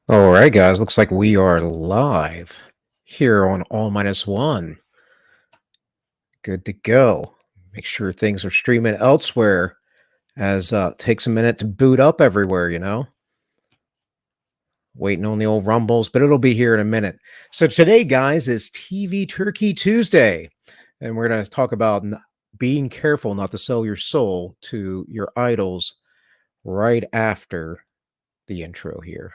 All right, guys. Looks like we are live here on All Minus One. Good to go. Make sure things are streaming elsewhere as it takes a minute to boot up everywhere. Waiting on the old rumbles, but it'll be here in a minute. So today, guys, is TV Turkey Tuesday, and we're going to talk about being careful not to sell your soul to your idols right after the intro here.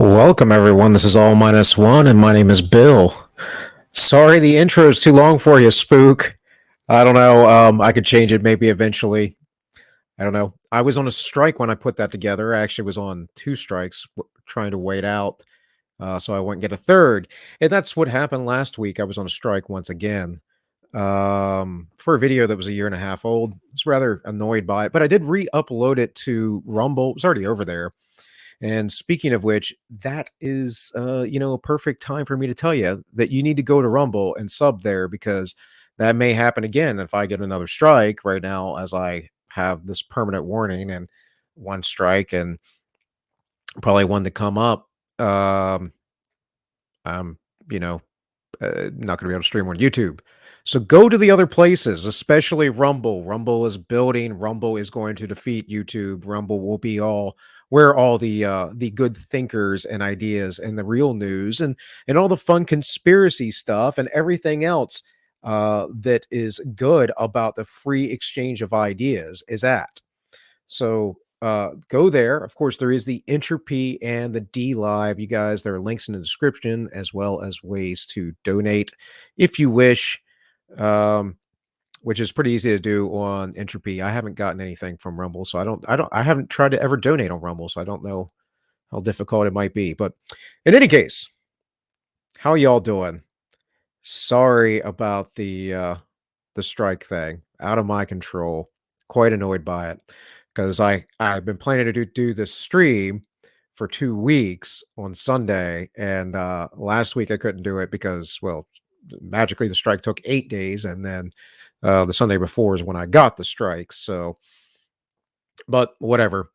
Welcome, everyone. This is All Minus One, and my name is Bill. Sorry, the intro is too long for you, Spook. I don't know. I could change it maybe eventually. I don't know. I was on a strike when I put that together. I actually was on two strikes trying to wait out so I wouldn't get a third. And that's what happened last week. I was on a strike once again for a video that was a year and a half old. I was rather annoyed by it, but I did re upload it to Rumble. It was already over there. And speaking of which, that is, a perfect time for me to tell you that you need to go to Rumble and sub there because that may happen again if I get another strike right now, as I have this permanent warning and one strike and probably one to come up. Um, I'm, you know, not going to be able to stream on YouTube. So go to the other places, especially Rumble. Rumble is building. Rumble is going to defeat YouTube. Rumble will be all where all the good thinkers and ideas and the real news and all the fun conspiracy stuff and everything else that is good about the free exchange of ideas is at. So go there. Of course, there is the Entropy and the DLive. You guys, there are links in the description as well as ways to donate if you wish, um, which is pretty easy to do on Entropy. I haven't gotten anything from Rumble, so I haven't tried to ever donate on Rumble, so I don't know how difficult it might be. But in any case, how y'all doing? Sorry about the strike thing. Out of my control. Quite annoyed by it because I've been planning to do this stream for 2 weeks on Sunday, and last week I couldn't do it because, well, magically the strike took 8 days, and then the Sunday before is when I got the strike. So, but whatever.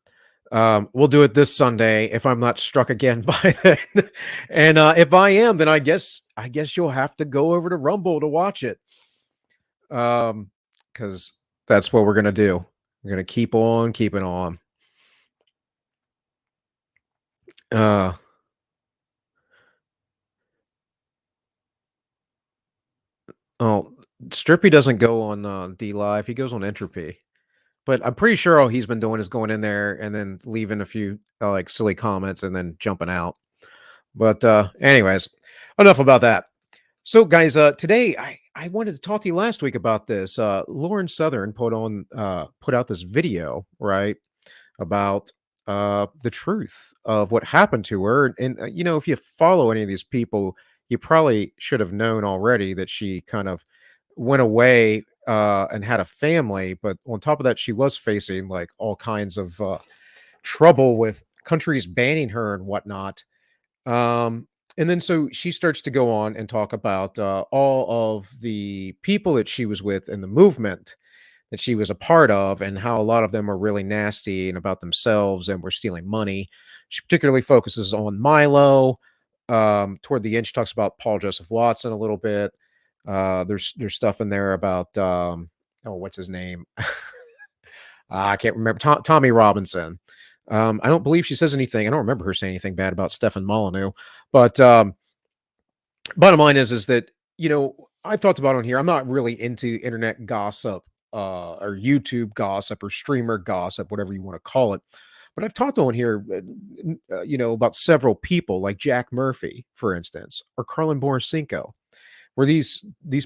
We'll do it this Sunday if I'm not struck again by then. And if I am, then I guess you'll have to go over to Rumble to watch it. Because that's what we're gonna do. We're gonna keep on keeping on. Uh, oh, Strippy doesn't go on D Live. He goes on Entropy. But I'm pretty sure all he's been doing is going in there and then leaving a few like silly comments and then jumping out. But anyways, enough about that. So guys, today I wanted to talk to you last week about this. Lauren Southern put out this video, right? About the truth of what happened to her. And if you follow any of these people, you probably should have known already that she kind of went away and had a family. But on top of that, she was facing like all kinds of trouble with countries banning her and whatnot. And then so she starts to go on and talk about all of the people that she was with in the movement that she was a part of and how a lot of them are really nasty and about themselves and were stealing money. She particularly focuses on Milo. Toward the end, she talks about Paul Joseph Watson a little bit. There's stuff in there about oh, what's his name? I can't remember. Tommy Robinson. I don't believe she says anything. I don't remember her saying anything bad about Stefan Molyneux. But bottom line is that I've talked about on here. I'm not really into internet gossip or YouTube gossip or streamer gossip, whatever you want to call it. But I've talked on here, about several people like Jack Murphy, for instance, or Carlin Borisenko, where these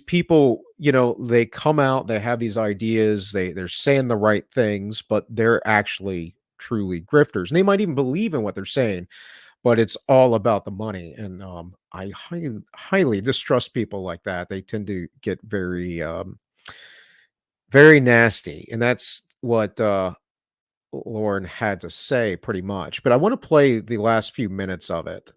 people, they come out, they have these ideas, they're saying the right things, but they're actually truly grifters, and they might even believe in what they're saying, but it's all about the money. And I highly distrust people like that. They tend to get very very nasty, and that's what Lauren had to say pretty much. But I want to play the last few minutes of it,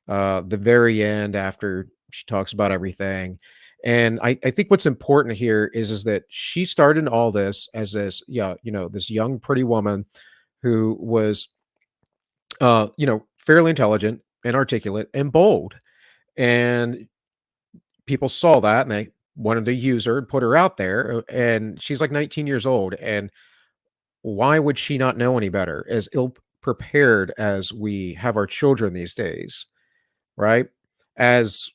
the very end after she talks about everything. And I think what's important here is that she started all this as this, yeah, this young pretty woman who was fairly intelligent and articulate and bold. And people saw that and they wanted to use her and put her out there. And she's like 19 years old. And why would she not know any better? As ill prepared as we have our children these days, right? As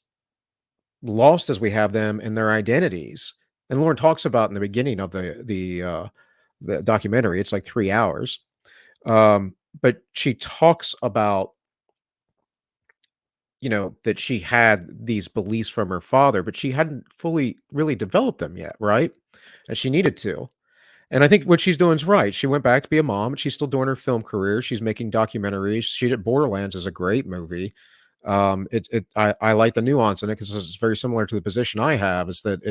lost as we have them in their identities. And Lauren talks about in the beginning of the documentary, it's like 3 hours. But she talks about that she had these beliefs from her father, but she hadn't fully really developed them yet, right? And she needed to. And I think what she's doing is right. She went back to be a mom, and she's still doing her film career. She's making documentaries. She did Borderlands is a great movie. I like the nuance in it because it's very similar to the position I have. Is that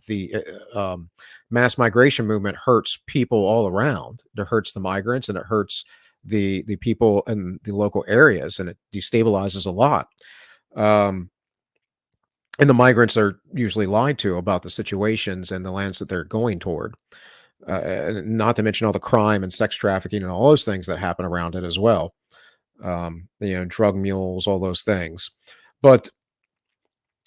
the mass migration movement hurts people all around. It hurts the migrants, and it hurts the people in the local areas, and it destabilizes a lot. Um, and the migrants are usually lied to about the situations and the lands that they're going toward. Not to mention all the crime and sex trafficking and all those things that happen around it as well. Drug mules, all those things. But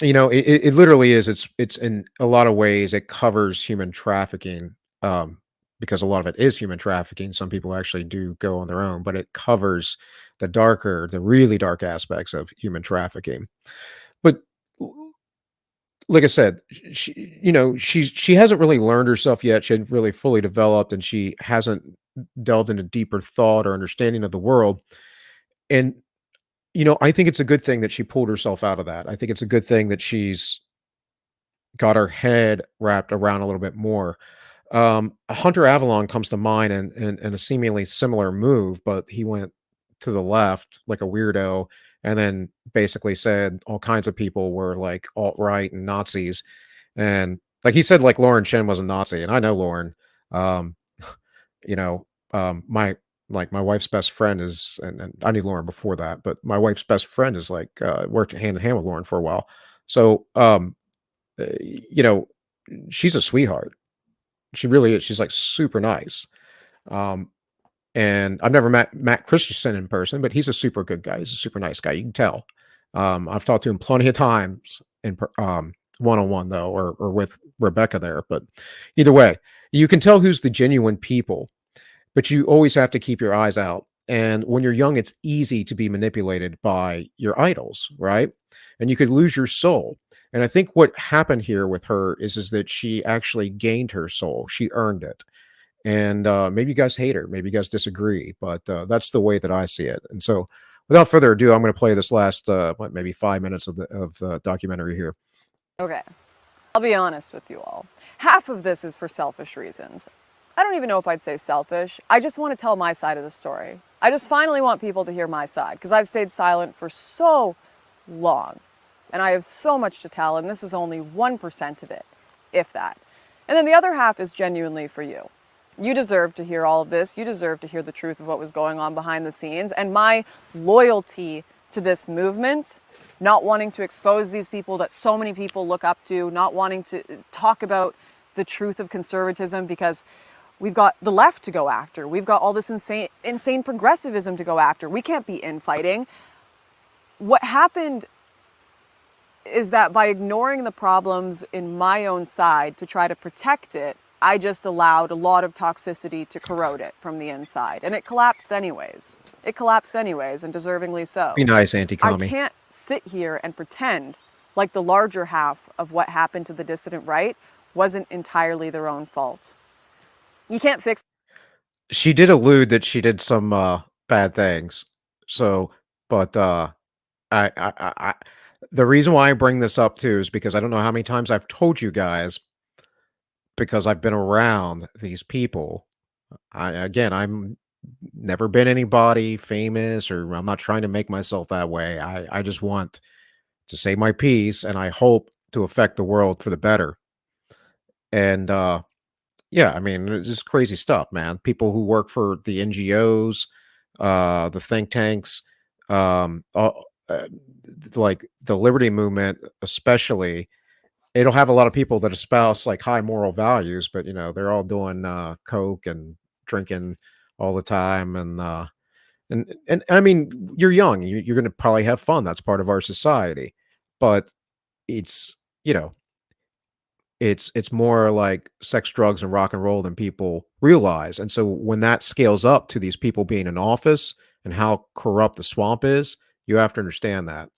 it literally is. It's in a lot of ways it covers human trafficking, because a lot of it is human trafficking. Some people actually do go on their own, but it covers the really dark aspects of human trafficking. But like I said, she hasn't really learned herself yet. She hasn't really fully developed, and she hasn't delved into deeper thought or understanding of the world. And I think it's a good thing that she pulled herself out of that. I think it's a good thing that she's got her head wrapped around a little bit more. Hunter Avalon comes to mind in a seemingly similar move, but he went to the left like a weirdo, and then basically said all kinds of people were like alt right and Nazis, and like he said, like Lauren Chen was a Nazi, and I know Lauren. Um, you know, my my wife's best friend is, and I knew Lauren before that, but my wife's best friend is like worked hand in hand with Lauren for a while. So you know, she's a sweetheart. She really is. She's like super nice. Um, and I've never met Matt Christensen in person, but he's a super good guy. He's a super nice guy. You can tell. I've talked to him plenty of times one on one though, or with Rebecca there. But either way, you can tell who's the genuine people. But you always have to keep your eyes out. And when you're young, it's easy to be manipulated by your idols, right? And you could lose your soul. And I think what happened here with her is that she actually gained her soul. She earned it. And maybe you guys hate her, maybe you guys disagree, but that's the way that I see it. And so, without further ado, I'm going to play this last maybe 5 minutes of the documentary here. Okay, I'll be honest with you all. Half of this is for selfish reasons. I don't even know if I'd say selfish. I just want to tell my side of the story. I just finally want people to hear my side because I've stayed silent for so long. And I have so much to tell, and this is only 1% of it, if that. And then the other half is genuinely for you. You deserve to hear all of this. You deserve to hear the truth of what was going on behind the scenes. And my loyalty to this movement, not wanting to expose these people that so many people look up to, not wanting to talk about the truth of conservatism because we've got the left to go after. We've got all this insane progressivism to go after. We can't be infighting. What happened is that by ignoring the problems in my own side to try to protect it, I just allowed a lot of toxicity to corrode it from the inside. And it collapsed anyways. It collapsed anyways, and deservingly so. Be nice, anti-commie. I can't sit here and pretend like the larger half of what happened to the dissident right wasn't entirely their own fault. You can't fix. She did allude that she did some bad things. So, but I the reason why I bring this up too is because I don't know how many times I've told you guys, because I've been around these people. I'm never been anybody famous, or I'm not trying to make myself that way. I just want to say my piece, and I hope to affect the world for the better. And yeah, I mean, it's just crazy stuff, man. People who work for the NGOs, the think tanks, like the liberty movement, especially. It'll have a lot of people that espouse like high moral values, but they're all doing coke and drinking all the time, and I mean, you're young, you're going to probably have fun. That's part of our society, but it's you know it's more like sex, drugs, and rock and roll than people realize. And so when that scales up to these people being in office and how corrupt the swamp is, you have to understand that.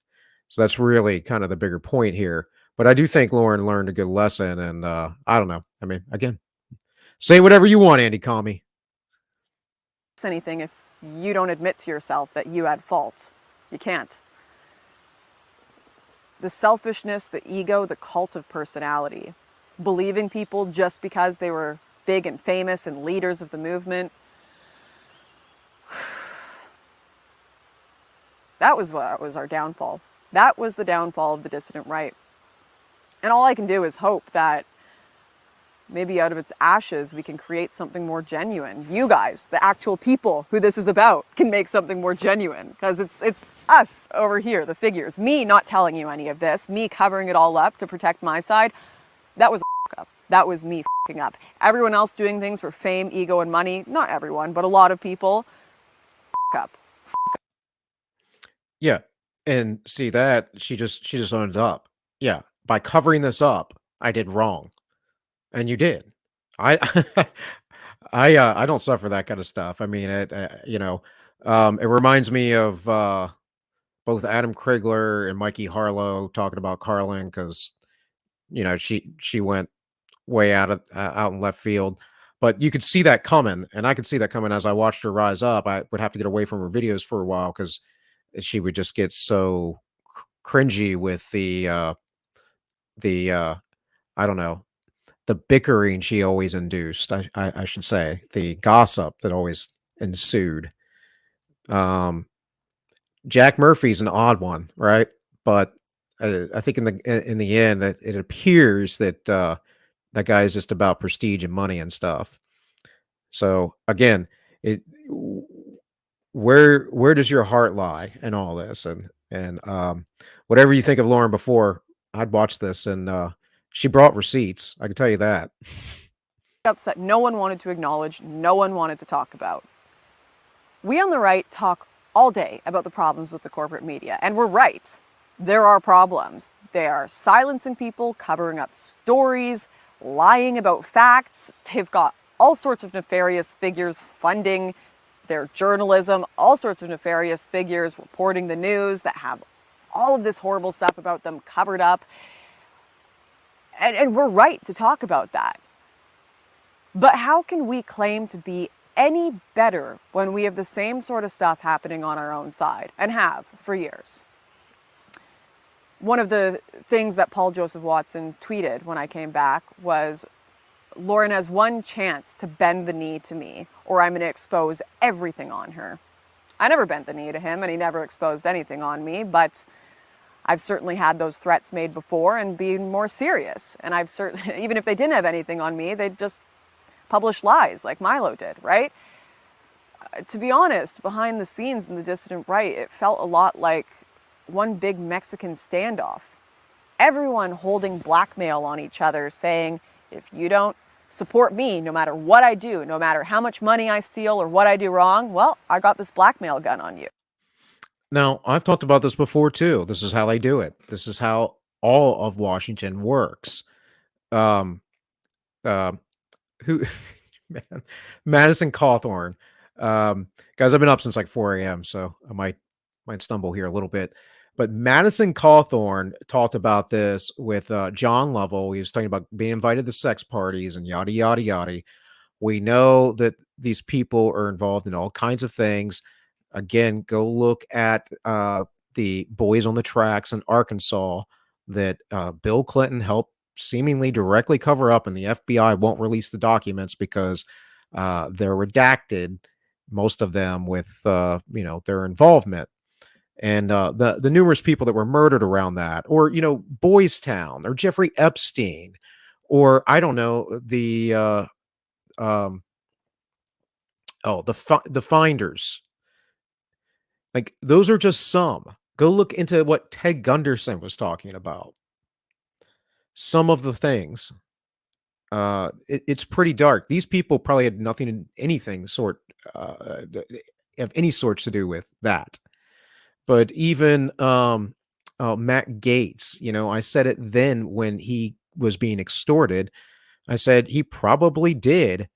So that's really kind of the bigger point here. But I do think Lauren learned a good lesson, and I don't know. I mean, again, say whatever you want, Andy Commie. Anything if you don't admit to yourself that you had fault. You can't. The selfishness, the ego, the cult of personality. Believing people just because they were big and famous and leaders of the movement. That was what was our downfall. That was the downfall of the dissident right. And all I can do is hope that maybe out of its ashes we can create something more genuine. You guys, the actual people who this is about, can make something more genuine. Because it's us over here, the figures. Me not telling you any of this, me covering it all up to protect my side, that was a up. That was me f***ing up. Everyone else doing things for fame, ego, and money, not everyone, but a lot of people, up. Yeah. And see that she just owned up. Yeah. By covering this up, I did wrong. And you did. I I don't suffer that kind of stuff. I mean, it reminds me of both Adam Krigler and Mikey Harlow talking about Carlin because she went way out in left field, but you could see that coming, and I could see that coming as I watched her rise up. I would have to get away from her videos for a while because she would just get so cringy with the I don't know, the bickering she always induced. I should say the gossip that always ensued. Um, Jack Murphy's an odd one, right? But I think in the end, that it appears that that guy is just about prestige and money and stuff. So again, it where does your heart lie in all this? And whatever you think of Lauren before, I'd watch this, and she brought receipts. I can tell you that. Ups that no one wanted to acknowledge, no one wanted to talk about. We on the right talk all day about the problems with the corporate media, and we're right. There are problems. They are silencing people, covering up stories, lying about facts. They've got all sorts of nefarious figures funding their journalism, all sorts of nefarious figures reporting the news that have all of this horrible stuff about them covered up. And we're right to talk about that. But how can we claim to be any better when we have the same sort of stuff happening on our own side, and have for years? One of the things that Paul Joseph Watson tweeted when I came back was, Lauren has one chance to bend the knee to me, or I'm going to expose everything on her. I never bent the knee to him, and he never exposed anything on me, but I've certainly had those threats made before and been more serious. And I've certainly, even if they didn't have anything on me, they'd just publish lies like Milo did, right? To be honest, behind the scenes in the dissident right, it felt a lot like one big Mexican standoff. Everyone holding blackmail on each other, saying, if you don't support me, no matter what I do, no matter how much money I steal or what I do wrong, well, I got this blackmail gun on you. Now, I've talked about this before too. This is how they do it. This is how all of Washington works. Um, uh, who, man, Madison Cawthorn. Guys, I've been up since like 4 a.m., so I might stumble here a little bit. But Madison Cawthorn talked about this with John Lovell. He was talking about being invited to sex parties and yada yada yada. We know that these people are involved in all kinds of things. Again, go look at the boys on the tracks in Arkansas that Bill Clinton helped seemingly directly cover up, and the FBI won't release the documents because they're redacted, most of them with their involvement, and the numerous people that were murdered around that, or Boys Town, or Jeffrey Epstein, or I don't know, the the Finders. Like, those are just some. Go look into what Ted Gunderson was talking about. Some of the things. It's pretty dark. These people probably had nothing, anything sort of any sorts to do with that. But even Matt Gaetz, I said it then when he was being extorted. I said he probably did.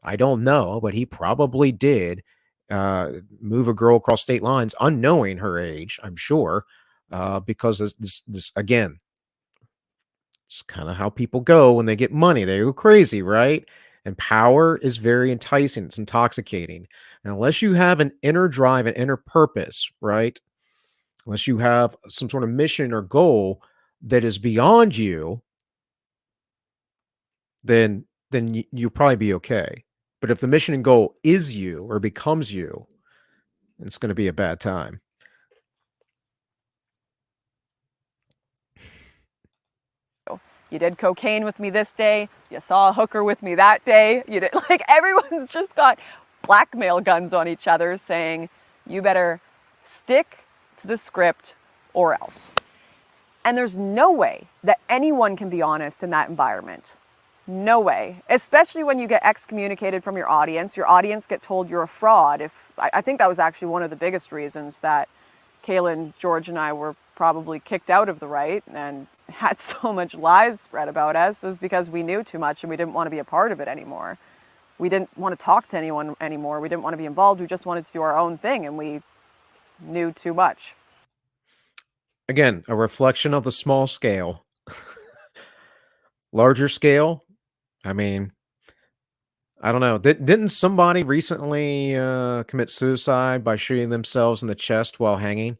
I don't know, but he probably did move a girl across state lines, unknowing her age, I'm sure, because this again, it's kind of how people go when they get money. They go crazy, right? And power is very enticing. It's intoxicating. And unless you have an inner drive, an inner purpose, right? unless you have some sort of mission or goal that is beyond you, then you'll probably be okay. But if the mission and goal is you or becomes you, it's going to be a bad time. You did cocaine with me this day. You saw a hooker with me that day. You did, like, everyone's just got blackmail guns on each other saying, you better stick to the script or else. And there's no way that anyone can be honest in that environment. No way. Especially when you get excommunicated from your audience get told you're a fraud. I think that was actually one of the biggest reasons that Kaylin, George, and I were probably kicked out of the right and had so much lies spread about us, was because we knew too much and we didn't want to be a part of it anymore. We didn't want to talk to anyone anymore. We didn't want to be involved. We just wanted to do our own thing, and we knew too much. Again, a reflection of the small scale. Larger scale, I mean, I don't know. Didn't somebody recently commit suicide by shooting themselves in the chest while hanging?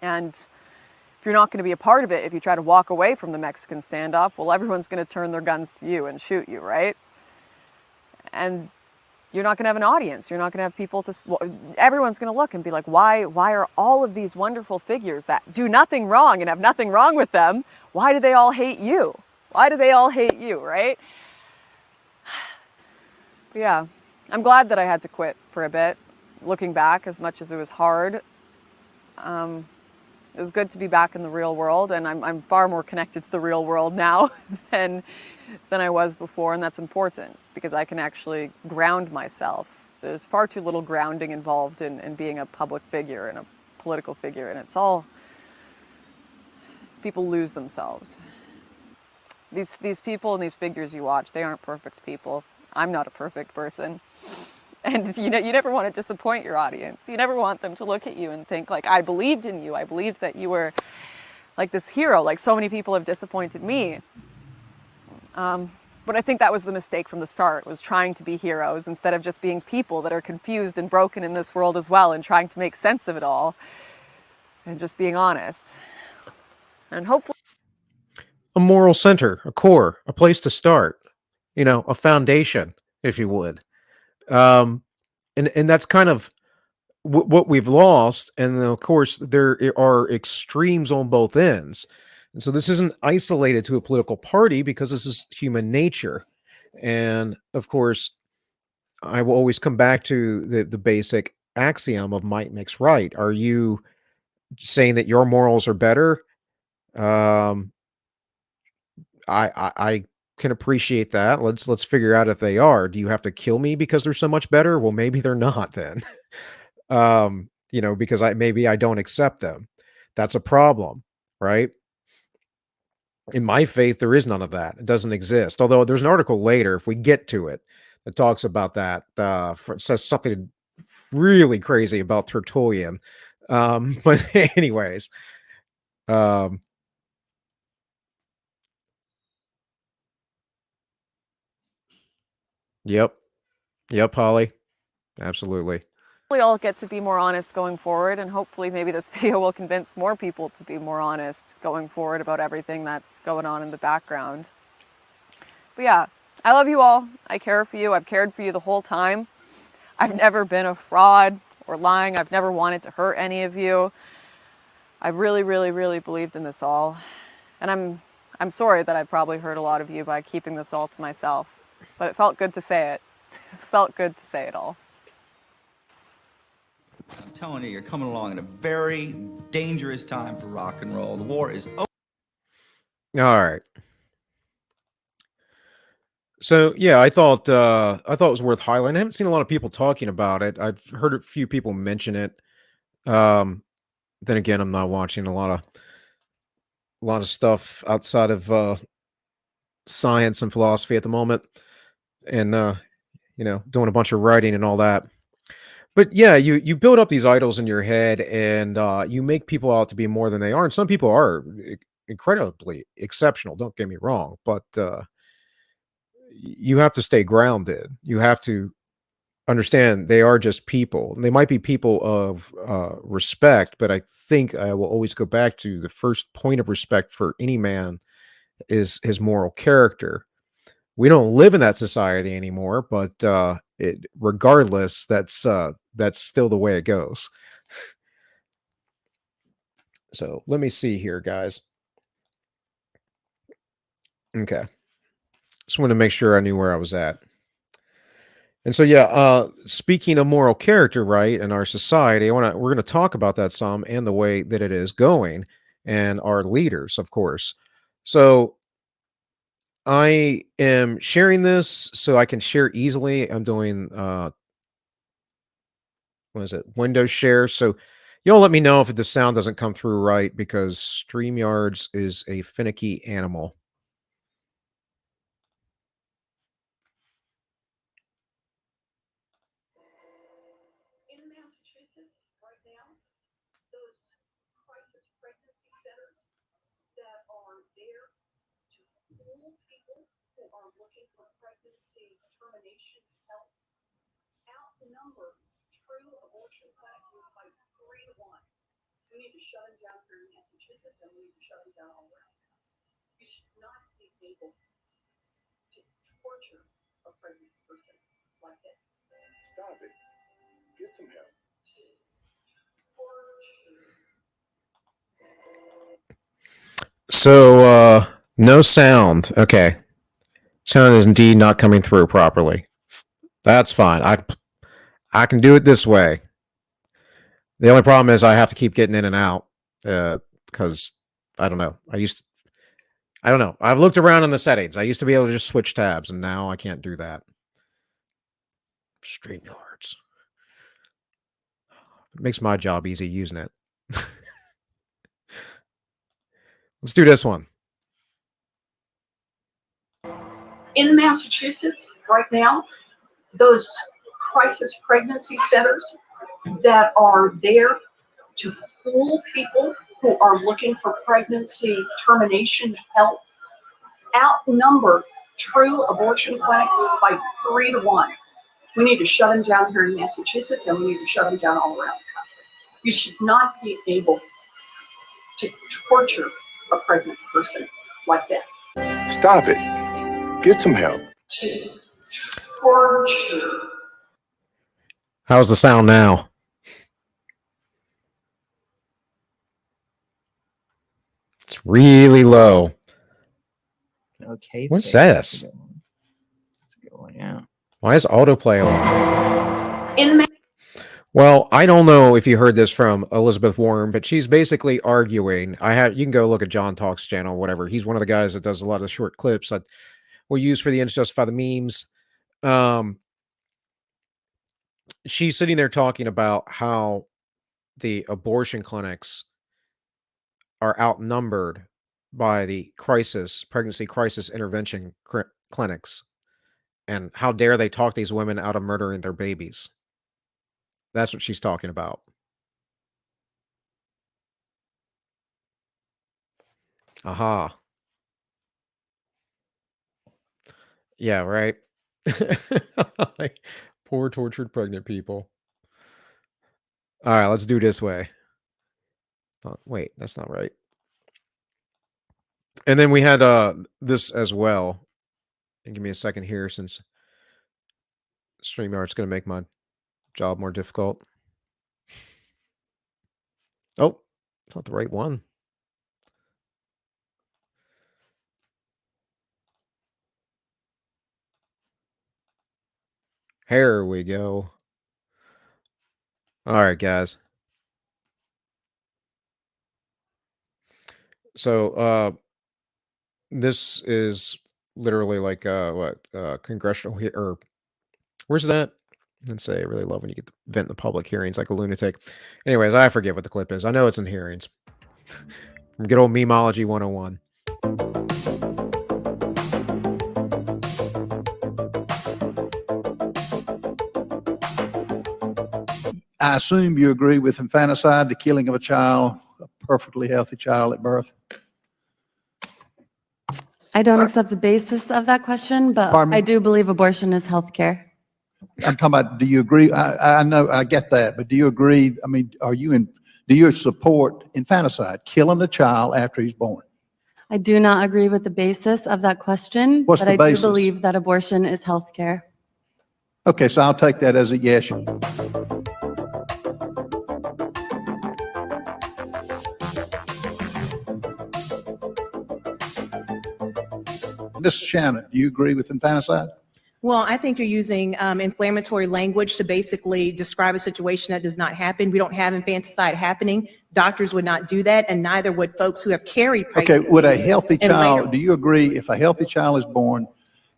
And if you're not going to be a part of it, if you try to walk away from the Mexican standoff, well, everyone's going to turn their guns to you and shoot you, right? And you're not going to have an audience. You're not going to have people to... Everyone's going to look and be like, why are all of these wonderful figures that do nothing wrong and have nothing wrong with them, why do they all hate you? Why do they all hate you, right? But yeah, I'm glad that I had to quit for a bit. Looking back, as much as it was hard, it was good to be back in the real world, and I'm far more connected to the real world now than I was before, and that's important because I can actually ground myself. There's far too little grounding involved in being a public figure and a political figure, and it's all... people lose themselves. These people and these figures you watch, they aren't perfect people. I'm not a perfect person. And you never want to disappoint your audience. You never want them to look at you and think, like, I believed in you. I believed that you were like this hero, like so many people have disappointed me. But I think that was the mistake from the start, was trying to be heroes instead of just being people that are confused and broken in this world as well, and trying to make sense of it all and just being honest. And hopefully... A moral center, a core, a place to start, a foundation, if you would. And that's kind of what we've lost. And of course, there are extremes on both ends. And so this isn't isolated to a political party, because this is human nature. And of course, I will always come back to the basic axiom of might makes right. Are you saying that your morals are better? I can appreciate that. Let's figure out if they are. Do you have to kill me because they're so much better? Well, maybe they're not then. Because maybe I don't accept them. That's a problem, right? In my faith, there is none of that. It doesn't exist. Although there's an article later, if we get to it, that talks about that. Says something really crazy about Tertullian. But anyways, yep, Holly, absolutely. I'll get to be more honest going forward, and hopefully maybe this video will convince more people to be more honest going forward about everything that's going on in the background. But yeah, I love you all. I care for you. I've cared for you the whole time. I've never been a fraud or lying. I've never wanted to hurt any of you. I really, really, really believed in this all. And I'm sorry that I probably hurt a lot of you by keeping this all to myself. But it felt good to say it. It felt good to say it all. I'm telling you, you're coming along at a very dangerous time for rock and roll. The war is over. All right. So yeah, I thought it was worth highlighting. I haven't seen a lot of people talking about it. I've heard a few people mention it. Then again, I'm not watching a lot of stuff outside of science and philosophy at the moment, and doing a bunch of writing and all that. But yeah, you build up these idols in your head, and you make people out to be more than they are. And some people are incredibly exceptional. Don't get me wrong, but you have to stay grounded. You have to understand they are just people. They might be people of respect, but I think I will always go back to the first point of respect for any man is his moral character. We don't live in that society anymore, but regardless, that's still the way it goes. So let me see here, guys. Okay, just wanted to make sure I knew where I was at. And so, yeah, speaking of moral character, right, in our society, we're going to talk about that some and the way that it is going, and our leaders, of course. So, I am sharing this so I can share easily. I'm doing what is it? Windows share. So, y'all let me know if the sound doesn't come through right because StreamYards is a finicky animal. In Massachusetts right now, those crisis pregnancy centers that are there to fool people who are looking for pregnancy termination help outnumber true abortion clinics by 3 to 1. We need to shut them down here in Massachusetts, and we need to shut them down all around. You should not be able to torture a pregnant person like that. Stop it. Get some help. So, no sound. Okay. Sound is indeed not coming through properly. That's fine. I can do it this way. The only problem is I have to keep getting in and out because I don't know. I don't know. I've looked around in the settings. I used to be able to just switch tabs, and now I can't do that. StreamYards. It makes my job easy using it. Let's do this one. In Massachusetts right now, those crisis pregnancy centers that are there to fool people who are looking for pregnancy termination help outnumber true abortion clinics by 3 to 1. We need to shut them down here in Massachusetts, and we need to shut them down all around the country. You should not be able to torture a pregnant person like that. Stop it. Get some help. To torture. How's the sound now? It's really low. Okay. What's this? That's a good one, yeah. Why is autoplay on? In Well, I don't know if you heard this from Elizabeth Warren, but she's basically arguing. You can go look at John Talk's channel, whatever. He's one of the guys that does a lot of short clips that we use for the Ends Justify the Memes. She's sitting there talking about how the abortion clinics are outnumbered by the pregnancy crisis intervention clinics. And how dare they talk these women out of murdering their babies. That's what she's talking about. Aha. Yeah, right. Poor tortured pregnant people. All right, let's do this way. Oh, wait, that's not right. And then we had this as well. And give me a second here since StreamYard's going to make my job more difficult. Oh, it's not the right one. Here we go. All right, guys. So this is literally like congressional or where's that? Let's say I really love when you get to vent in the public hearings like a lunatic. Anyways, I forget what the clip is. I know it's in hearings. From good old memology 101. I assume you agree with infanticide, the killing of a child, a perfectly healthy child at birth. I don't accept the basis of that question, but Pardon me? I do believe abortion is healthcare. I'm talking about, do you agree? I know, I get that, but do you agree? I mean, do you support infanticide, killing a child after he's born? I do not agree with the basis of that question, What's but the I basis? do believe that abortion is healthcare. Okay, so I'll take that as a yes. Mrs. Shannon, do you agree with infanticide? Well, I think you're using inflammatory language to basically describe a situation that does not happen. We don't have infanticide happening. Doctors would not do that, and neither would folks who have carried Okay, pregnancies. would a healthy and later- child, do you agree if a healthy child is born,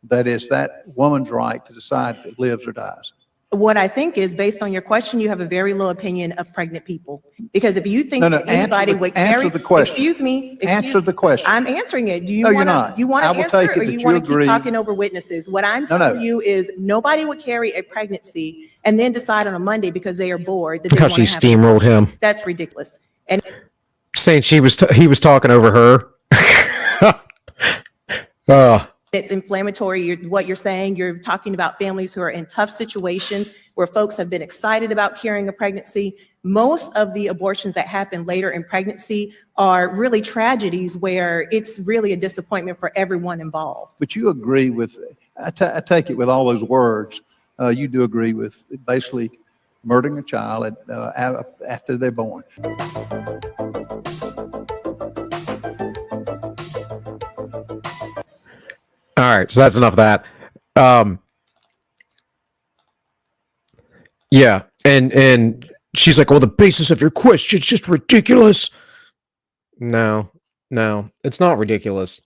that is that woman's right to decide if it lives or dies? What I think is, based on your question, you have a very low opinion of pregnant people. Because if you think No, that anybody would answer carry. the question. Excuse me. Answer the question. I'm answering it. Do you No, you're want not. to, you want I to will answer take it, it or that you you want to keep agree. talking over witnesses? What I'm No, no. telling you is nobody would carry a pregnancy and then decide on a Monday because they are bored that they How want she to have an steamrolled abortion. him. That's ridiculous. And Saying he was talking over her. it's inflammatory. What you're saying, you're talking about families who are in tough situations where folks have been excited about carrying a pregnancy. Most of the abortions that happen later in pregnancy are really tragedies where it's really a disappointment for everyone involved. But you agree with, I take it with all those words, you do agree with basically murdering a child after they're born. All right, so that's enough of that. Yeah, and she's like, "Well, the basis of your question is just ridiculous." No, it's not ridiculous.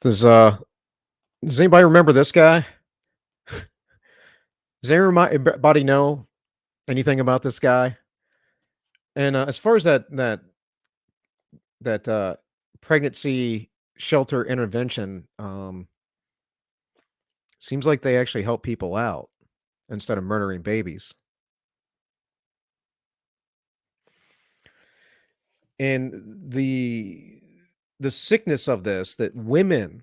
Does anybody remember this guy? Does anybody know anything about this guy? And as far as that pregnancy shelter intervention, seems like they actually help people out instead of murdering babies. And the sickness of this, that women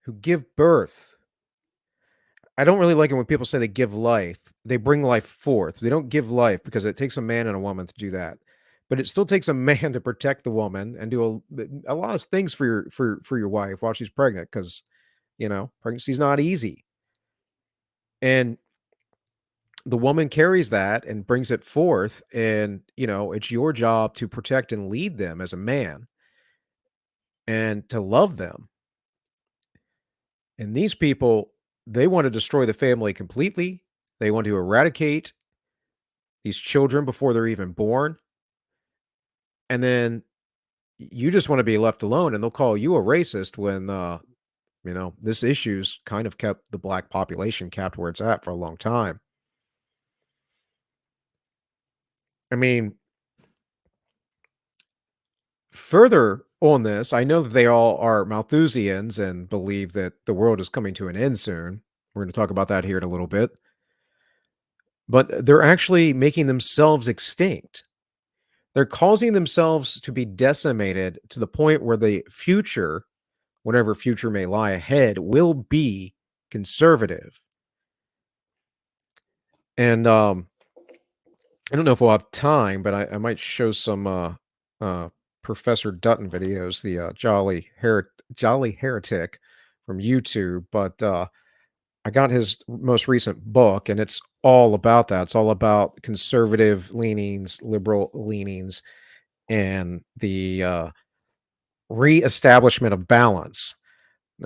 who give birth, I don't really like it when people say they give life. They bring life forth. They don't give life, because it takes a man and a woman to do that. But it still takes a man to protect the woman and do a lot of things for your wife while she's pregnant, because pregnancy's not easy. And the woman carries that and brings it forth, and it's your job to protect and lead them as a man and to love them. And these people, they want to destroy the family completely. They want to eradicate these children before they're even born. And then you just want to be left alone, and they'll call you a racist when this issue's kind of kept the black population capped where it's at for a long time. I mean, further on this, I know that they all are Malthusians and believe that the world is coming to an end soon. We're going to talk about that here in a little bit. But they're actually making themselves extinct. They're causing themselves to be decimated to the point where the future, whatever future may lie ahead, will be conservative. And I don't know if we'll have time, but I might show some Professor Dutton videos, the Jolly Heretic from YouTube. But I got his most recent book, and it's all about that. It's all about conservative leanings, liberal leanings, and the reestablishment of balance.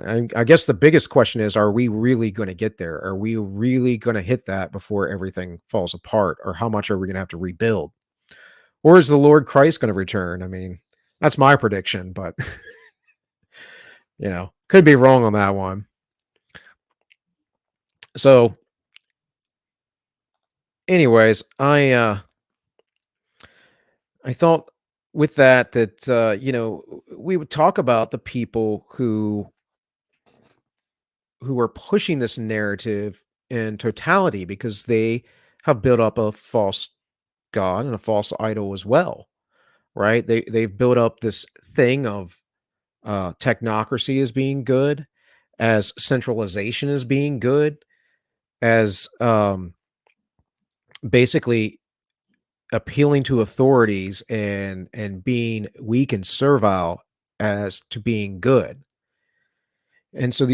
I guess the biggest question is, are we really going to get there? Are we really going to hit that before everything falls apart? Or how much are we going to have to rebuild? Or is the Lord Christ going to return? I mean, that's my prediction, but could be wrong on that one. So anyways, I thought with that we would talk about the people who are pushing this narrative in totality, because they have built up a false god and a false idol as well, right? They've built up this thing of technocracy as being good, as centralization as being good, as basically appealing to authorities and being weak and servile as to being good. And so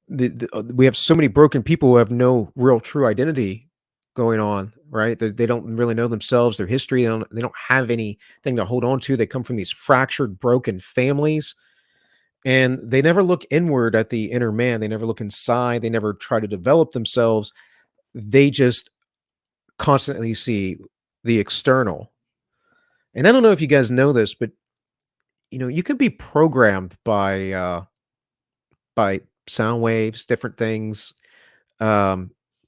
we have so many broken people who have no real true identity going on, right? They don't really know themselves, their history. They don't have anything to hold on to. They come from these fractured, broken families, and they never look inward at the inner man. They never look inside. They never try to develop themselves. They just constantly see the external. And I don't know if you guys know this, but you can be programmed by sound waves, different things.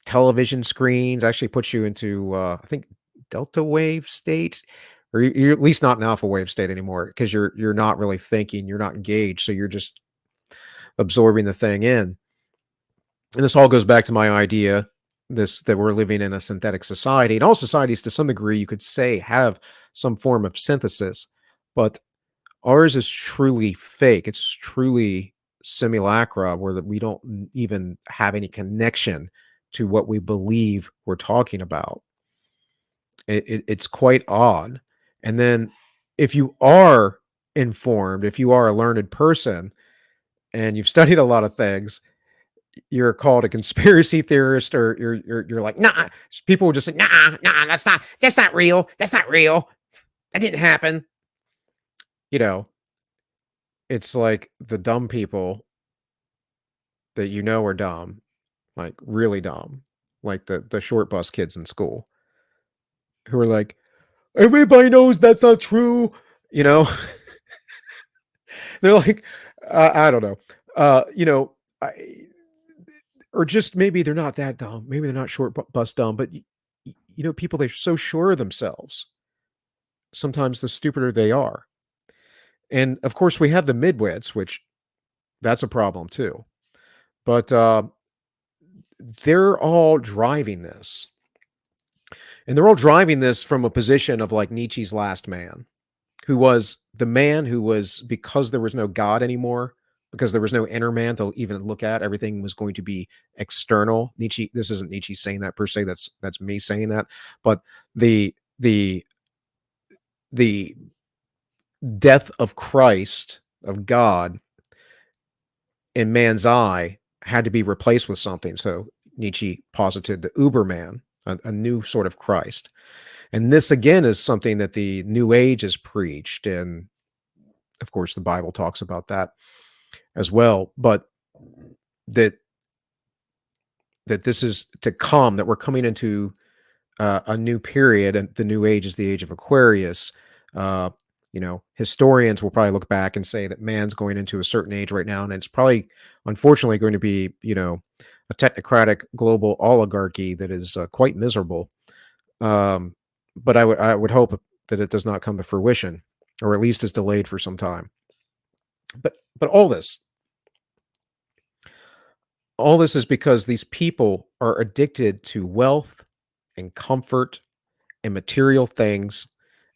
Television screens actually puts you into, I think, delta wave state, or you're at least not an alpha wave state anymore, because you're not really thinking, you're not engaged, so you're just absorbing the thing in. And this all goes back to my idea, that we're living in a synthetic society, and all societies, to some degree, you could say, have some form of synthesis, but ours is truly fake. It's truly simulacra, where we don't even have any connection to what we believe we're talking about. It's quite odd. And then if you are informed, if you are a learned person and you've studied a lot of things, you're called a conspiracy theorist, or you're like, nah. People will just say, nah, that's not real. That's not real. That didn't happen. It's like the dumb people that are dumb, like really dumb, like the short bus kids in school, who are like, everybody knows that's not true. They're like, I don't know, or just maybe they're not that dumb. Maybe they're not short bus dumb, but people, they're so sure of themselves. Sometimes the stupider they are. And of course, we have the midwits, which that's a problem too. But they're all driving this. And they're all driving this from a position of like Nietzsche's last man, who was the man who was, because there was no God anymore, because there was no inner man to even look at, everything was going to be external. Nietzsche, this isn't Nietzsche saying that per se, that's me saying that. But the death of Christ, of God, in man's eye had to be replaced with something. So Nietzsche posited the Uberman, a new sort of Christ. And this, again, is something that the New Age has preached. And, of course, the Bible talks about that as well. But that this is to come, that we're coming into a new period, and the New Age is the age of Aquarius. Historians will probably look back and say that man's going into a certain age right now, and it's probably, unfortunately, going to be, a technocratic global oligarchy that is quite miserable. But I would hope that it does not come to fruition, or at least is delayed for some time. But all this is because these people are addicted to wealth and comfort and material things.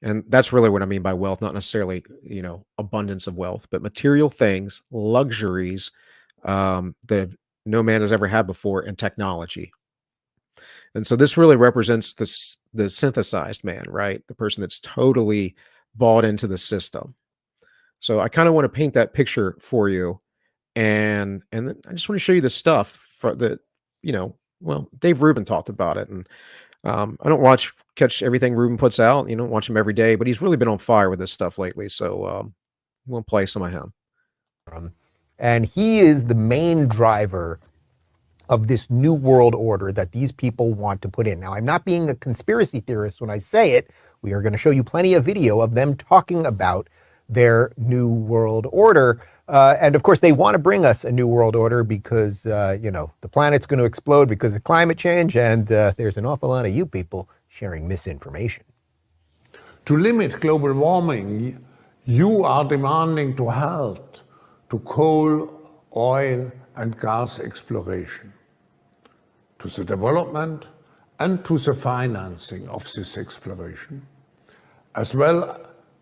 And that's really what I mean by wealth, not necessarily, abundance of wealth, but material things, luxuries that no man has ever had before, and technology. And so this really represents the synthesized man, right? The person that's totally bought into the system. So I kind of want to paint that picture for you. And then I just want to show you the stuff that, Dave Rubin talked about it. And I don't catch everything Rubin puts out, watch him every day, but he's really been on fire with this stuff lately. So we'll play some of him. And he is the main driver of this new world order that these people want to put in. Now, I'm not being a conspiracy theorist when I say it. We are going to show you plenty of video of them talking about their new world order. And of course, they want to bring us a new world order because, the planet's going to explode because of climate change. And there's an awful lot of you people sharing misinformation. To limit global warming, you are demanding to halt to coal, oil, and gas exploration, to the development and to the financing of this exploration. As well,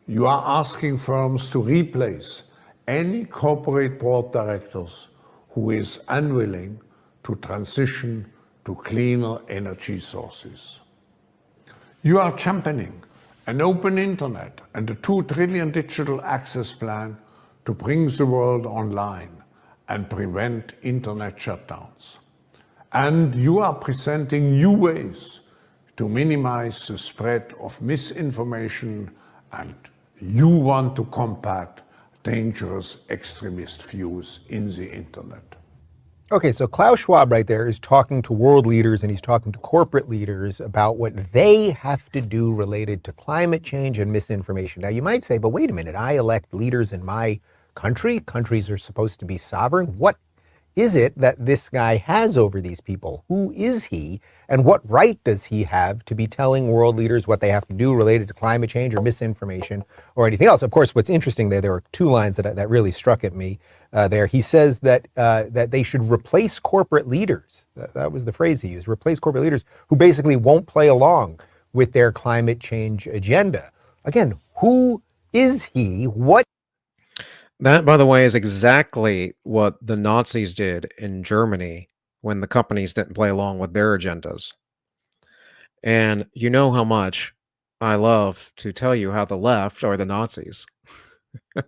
you are asking firms to replace any corporate board directors who is unwilling to transition to cleaner energy sources. You are championing an open internet and a 2 trillion digital access plan to bring the world online and prevent internet shutdowns. And you are presenting new ways to minimize the spread of misinformation, and you want to combat dangerous extremist views in the internet. Okay, so Klaus Schwab right there is talking to world leaders and he's talking to corporate leaders about what they have to do related to climate change and misinformation. Now, you might say, but wait a minute, I elect leaders in my country. Countries are supposed to be sovereign. What is it that this guy has over these people? Who is he? And what right does he have to be telling world leaders what they have to do related to climate change or misinformation or anything else? Of course, what's interesting there were 2 lines that really struck at me there. He says that they should replace corporate leaders. That was the phrase he used, replace corporate leaders who basically won't play along with their climate change agenda. Again, who is he? What? That, by the way, is exactly what the Nazis did in Germany when the companies didn't play along with their agendas. And you know how much I love to tell you how the left are the Nazis. What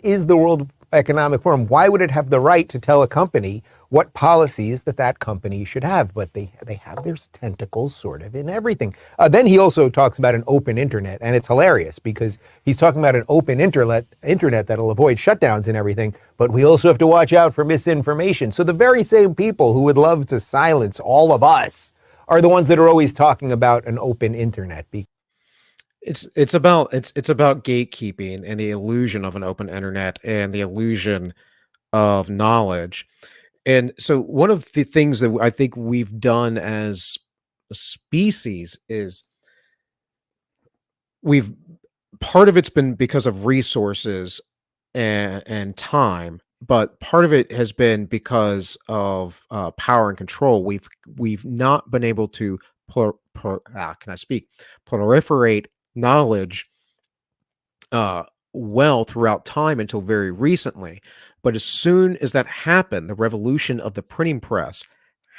is the World Economic Forum? Why would it have the right to tell a company what policies that company should have? But they have their tentacles sort of in everything. Then he also talks about an open internet, and it's hilarious because he's talking about an open internet that'll avoid shutdowns and everything, but we also have to watch out for misinformation. So the very same people who would love to silence all of us are the ones that are always talking about an open internet. It's about gatekeeping and the illusion of an open internet and the illusion of knowledge. And so one of the things that I think we've done as a species is part of it's been because of resources and time, but part of it has been because of power and control. We've not been able to proliferate knowledge well throughout time until very recently. But as soon as that happened, the revolution of the printing press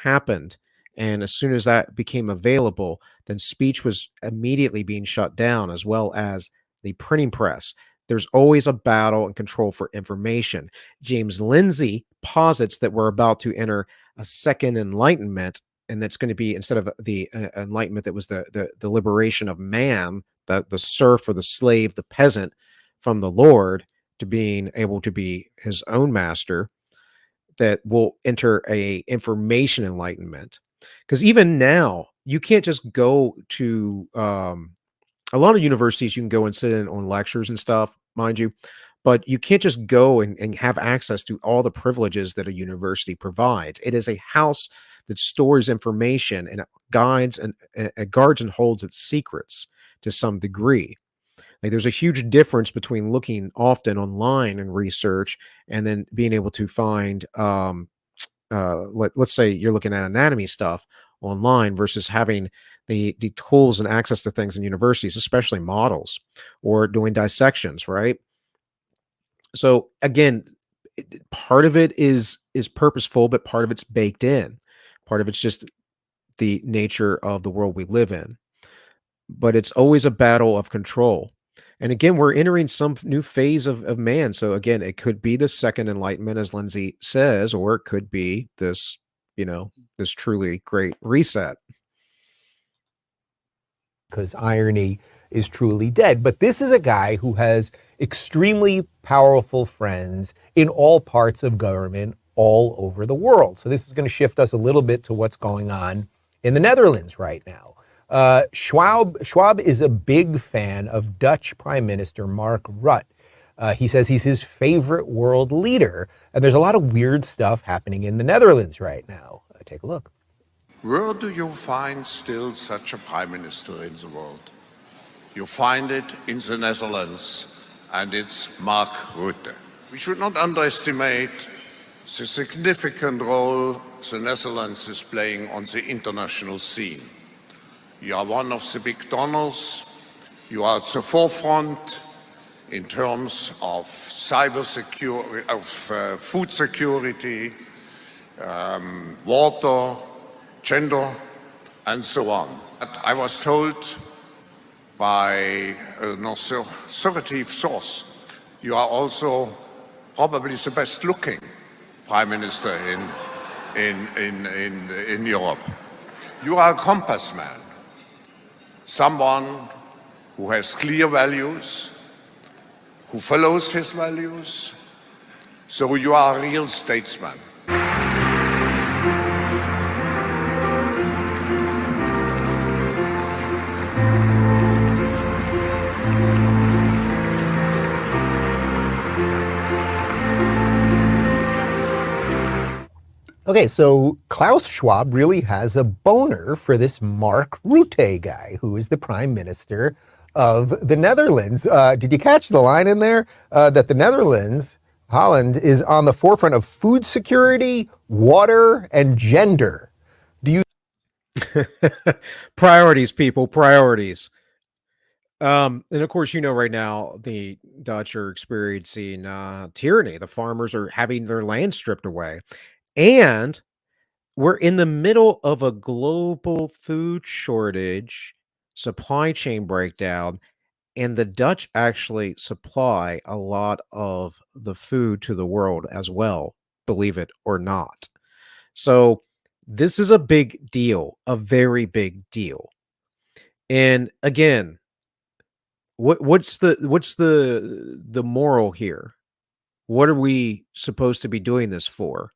happened, and as soon as that became available, then speech was immediately being shut down, as well as the printing press. There's always a battle and control for information. James Lindsay posits that we're about to enter a second enlightenment, and that's going to be, instead of the enlightenment that was the liberation of man, the serf or the slave, the peasant, from the Lord to being able to be his own master, that will enter a information enlightenment. Because even now, you can't just go to a lot of universities. You can go and sit in on lectures and stuff, mind you, but you can't just go and have access to all the privileges that a university provides. It is a house that stores information and guards and holds its secrets to some degree. Like, there's a huge difference between looking often online and research and then being able to find, let's say you're looking at anatomy stuff online versus having the tools and access to things in universities, especially models, or doing dissections, right? So again, part of it is purposeful, but part of it's baked in. Part of it's just the nature of the world we live in. But it's always a battle of control. And again, we're entering some new phase of man. So again, it could be the second enlightenment, as Lindsay says, or it could be this, this truly great reset. Because irony is truly dead. But this is a guy who has extremely powerful friends in all parts of government all over the world. So this is going to shift us a little bit to what's going on in the Netherlands right now. Schwab is a big fan of Dutch Prime Minister Mark Rutte. He says he's his favorite world leader, and there's a lot of weird stuff happening in the Netherlands right now. Take a look. Where do you find still such a prime minister in the world? You find it in the Netherlands, and it's Mark Rutte. We should not underestimate the significant role the Netherlands is playing on the international scene. You are one of the big donors. You are at the forefront in terms of cyber security, of food security, water, gender, and so on. I was told by an authoritative source, you are also probably the best looking prime minister in Europe. You are a compass man, someone who has clear values, who follows his values, so you are a real statesman. Okay, so Klaus Schwab really has a boner for this Mark Rutte guy, who is the prime minister of the Netherlands. Did you catch the line in there? That the Netherlands, Holland, is on the forefront of food security, water, and gender. Do you? Priorities, people, priorities. And of course, right now the Dutch are experiencing tyranny. The farmers are having their land stripped away. And we're in the middle of a global food shortage, supply chain breakdown, and the Dutch actually supply a lot of the food to the world as well, believe it or not. So this is a big deal, a very big deal. And again, what's the moral here? What are we supposed to be doing this for?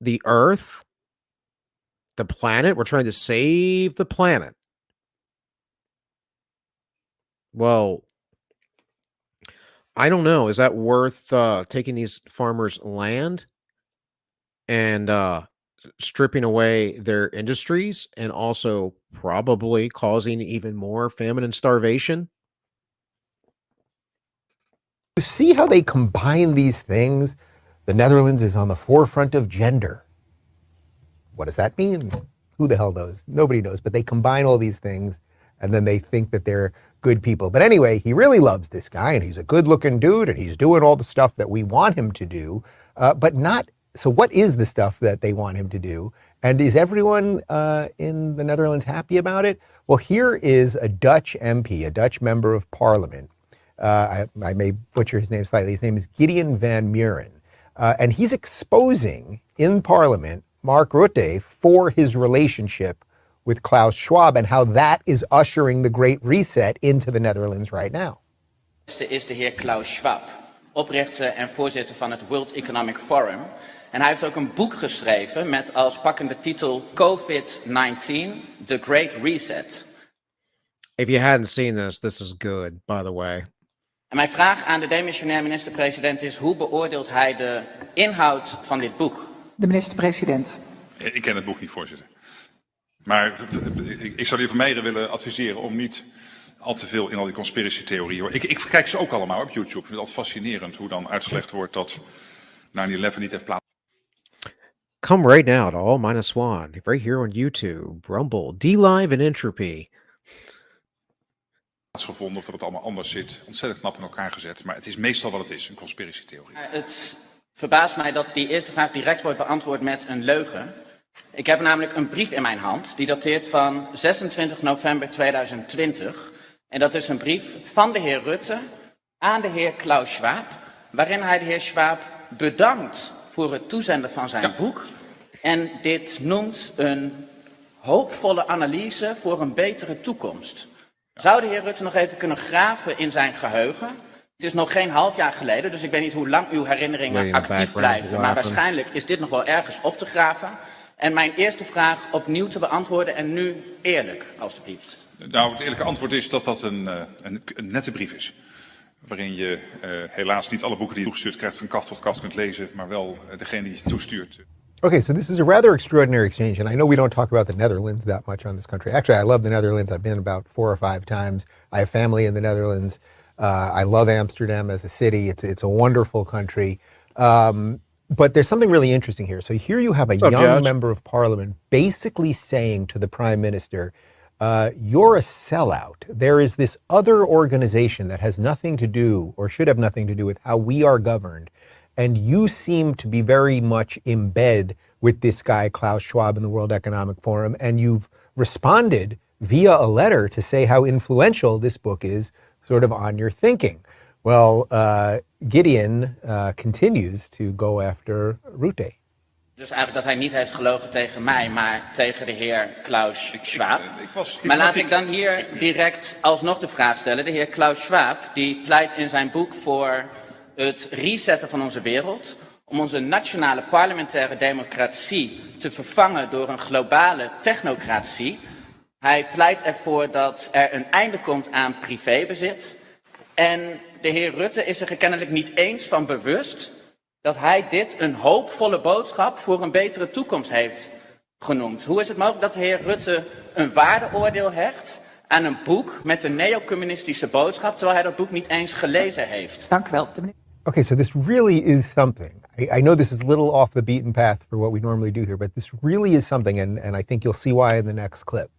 The Earth, the planet. We're trying to save the planet. Well, I don't know. Is that worth taking these farmers' land and stripping away their industries and also probably causing even more famine and starvation? You see how they combine these things? The Netherlands is on the forefront of gender. What does that mean? Who the hell knows? Nobody knows, but they combine all these things and then they think that they're good people. But anyway, he really loves this guy and he's a good looking dude and he's doing all the stuff that we want him to do, but not. So what is the stuff that they want him to do? And is everyone in the Netherlands happy about it? Well, here is a Dutch MP, a Dutch member of parliament. I may butcher his name slightly. His name is Gideon van Muren. And he's exposing in parliament Mark Rutte for his relationship with Klaus Schwab and how that is ushering the Great Reset into the Netherlands right now. Is de heer Klaus Schwab, oprichter en voorzitter van het World Economic Forum. En hij heeft ook een boek geschreven met als pakkende titel COVID-19, The Great Reset. If you hadn't seen this, this is good, by the way. En mijn vraag aan de demissionair minister-president is: hoe beoordeelt hij de inhoud van dit boek? De minister-president. Ik ken het boek niet, voorzitter. Maar ik zou de heer Vermeijeren willen adviseren om niet al te veel in al die conspiracy-theorieën. Ik kijk ze ook allemaal op YouTube. Ik vind het altijd fascinerend hoe dan uitgelegd wordt dat 9/11 niet heeft plaats. Come right now to All Minus One, right here on YouTube, Rumble, DLive en Entropy. Gevonden of dat het allemaal anders zit. Ontzettend knap in elkaar gezet. Maar het is meestal wat het is, een conspiracy-theorie. Het verbaast mij dat die eerste vraag direct wordt beantwoord met een leugen. Ik heb namelijk een brief in mijn hand, die dateert van 26 november 2020. En dat is een brief van de heer Rutte aan de heer Klaus Schwab, waarin hij de heer Schwab bedankt voor het toezenden van zijn boek. En dit noemt een hoopvolle analyse voor een betere toekomst. Zou de heer Rutte nog even kunnen graven in zijn geheugen? Het is nog geen half jaar geleden, dus ik weet niet hoe lang uw herinneringen actief blijven. Maar waarschijnlijk is dit nog wel ergens op te graven. En mijn eerste vraag opnieuw te beantwoorden en nu eerlijk, alstublieft. Nou, het eerlijke antwoord is dat dat een nette brief is. Waarin je helaas niet alle boeken die je toegestuurd krijgt van kaft tot kaft kunt lezen, maar wel degene die je toestuurt. Okay, so this is a rather extraordinary exchange, and I know we don't talk about the Netherlands that much on this country. Actually, I love the Netherlands. I've been about 4 or 5 times. I have family in the Netherlands. I love Amsterdam as a city. It's a wonderful country. But there's something really interesting here. So here you have a young member of parliament basically saying to the prime minister, you're a sellout. There is this other organization that has nothing to do, or should have nothing to do, with how we are governed. And you seem to be very much in bed with this guy, Klaus Schwab, in the World Economic Forum. And you've responded via a letter to say how influential this book is sort of on your thinking. Well, Gideon continues to go after Rutte. Dus eigenlijk dat hij niet heeft gelogen tegen mij, maar tegen de heer Klaus Schwab. Maar laat ik dan hier direct alsnog de vraag stellen. De heer Klaus Schwab die pleit in zijn boek voor het resetten van onze wereld. Om onze nationale parlementaire democratie te vervangen door een globale technocratie. Hij pleit ervoor dat er een einde komt aan privébezit. En de heer Rutte is er kennelijk niet eens van bewust dat hij dit een hoopvolle boodschap voor een betere toekomst heeft genoemd. Hoe is het mogelijk dat de heer Rutte een waardeoordeel hecht aan een boek met een neocommunistische boodschap, terwijl hij dat boek niet eens gelezen heeft? Dank u wel. Okay, so this really is something. I know this is a little off the beaten path for what we normally do here, but this really is something, and I think you'll see why in the next clip.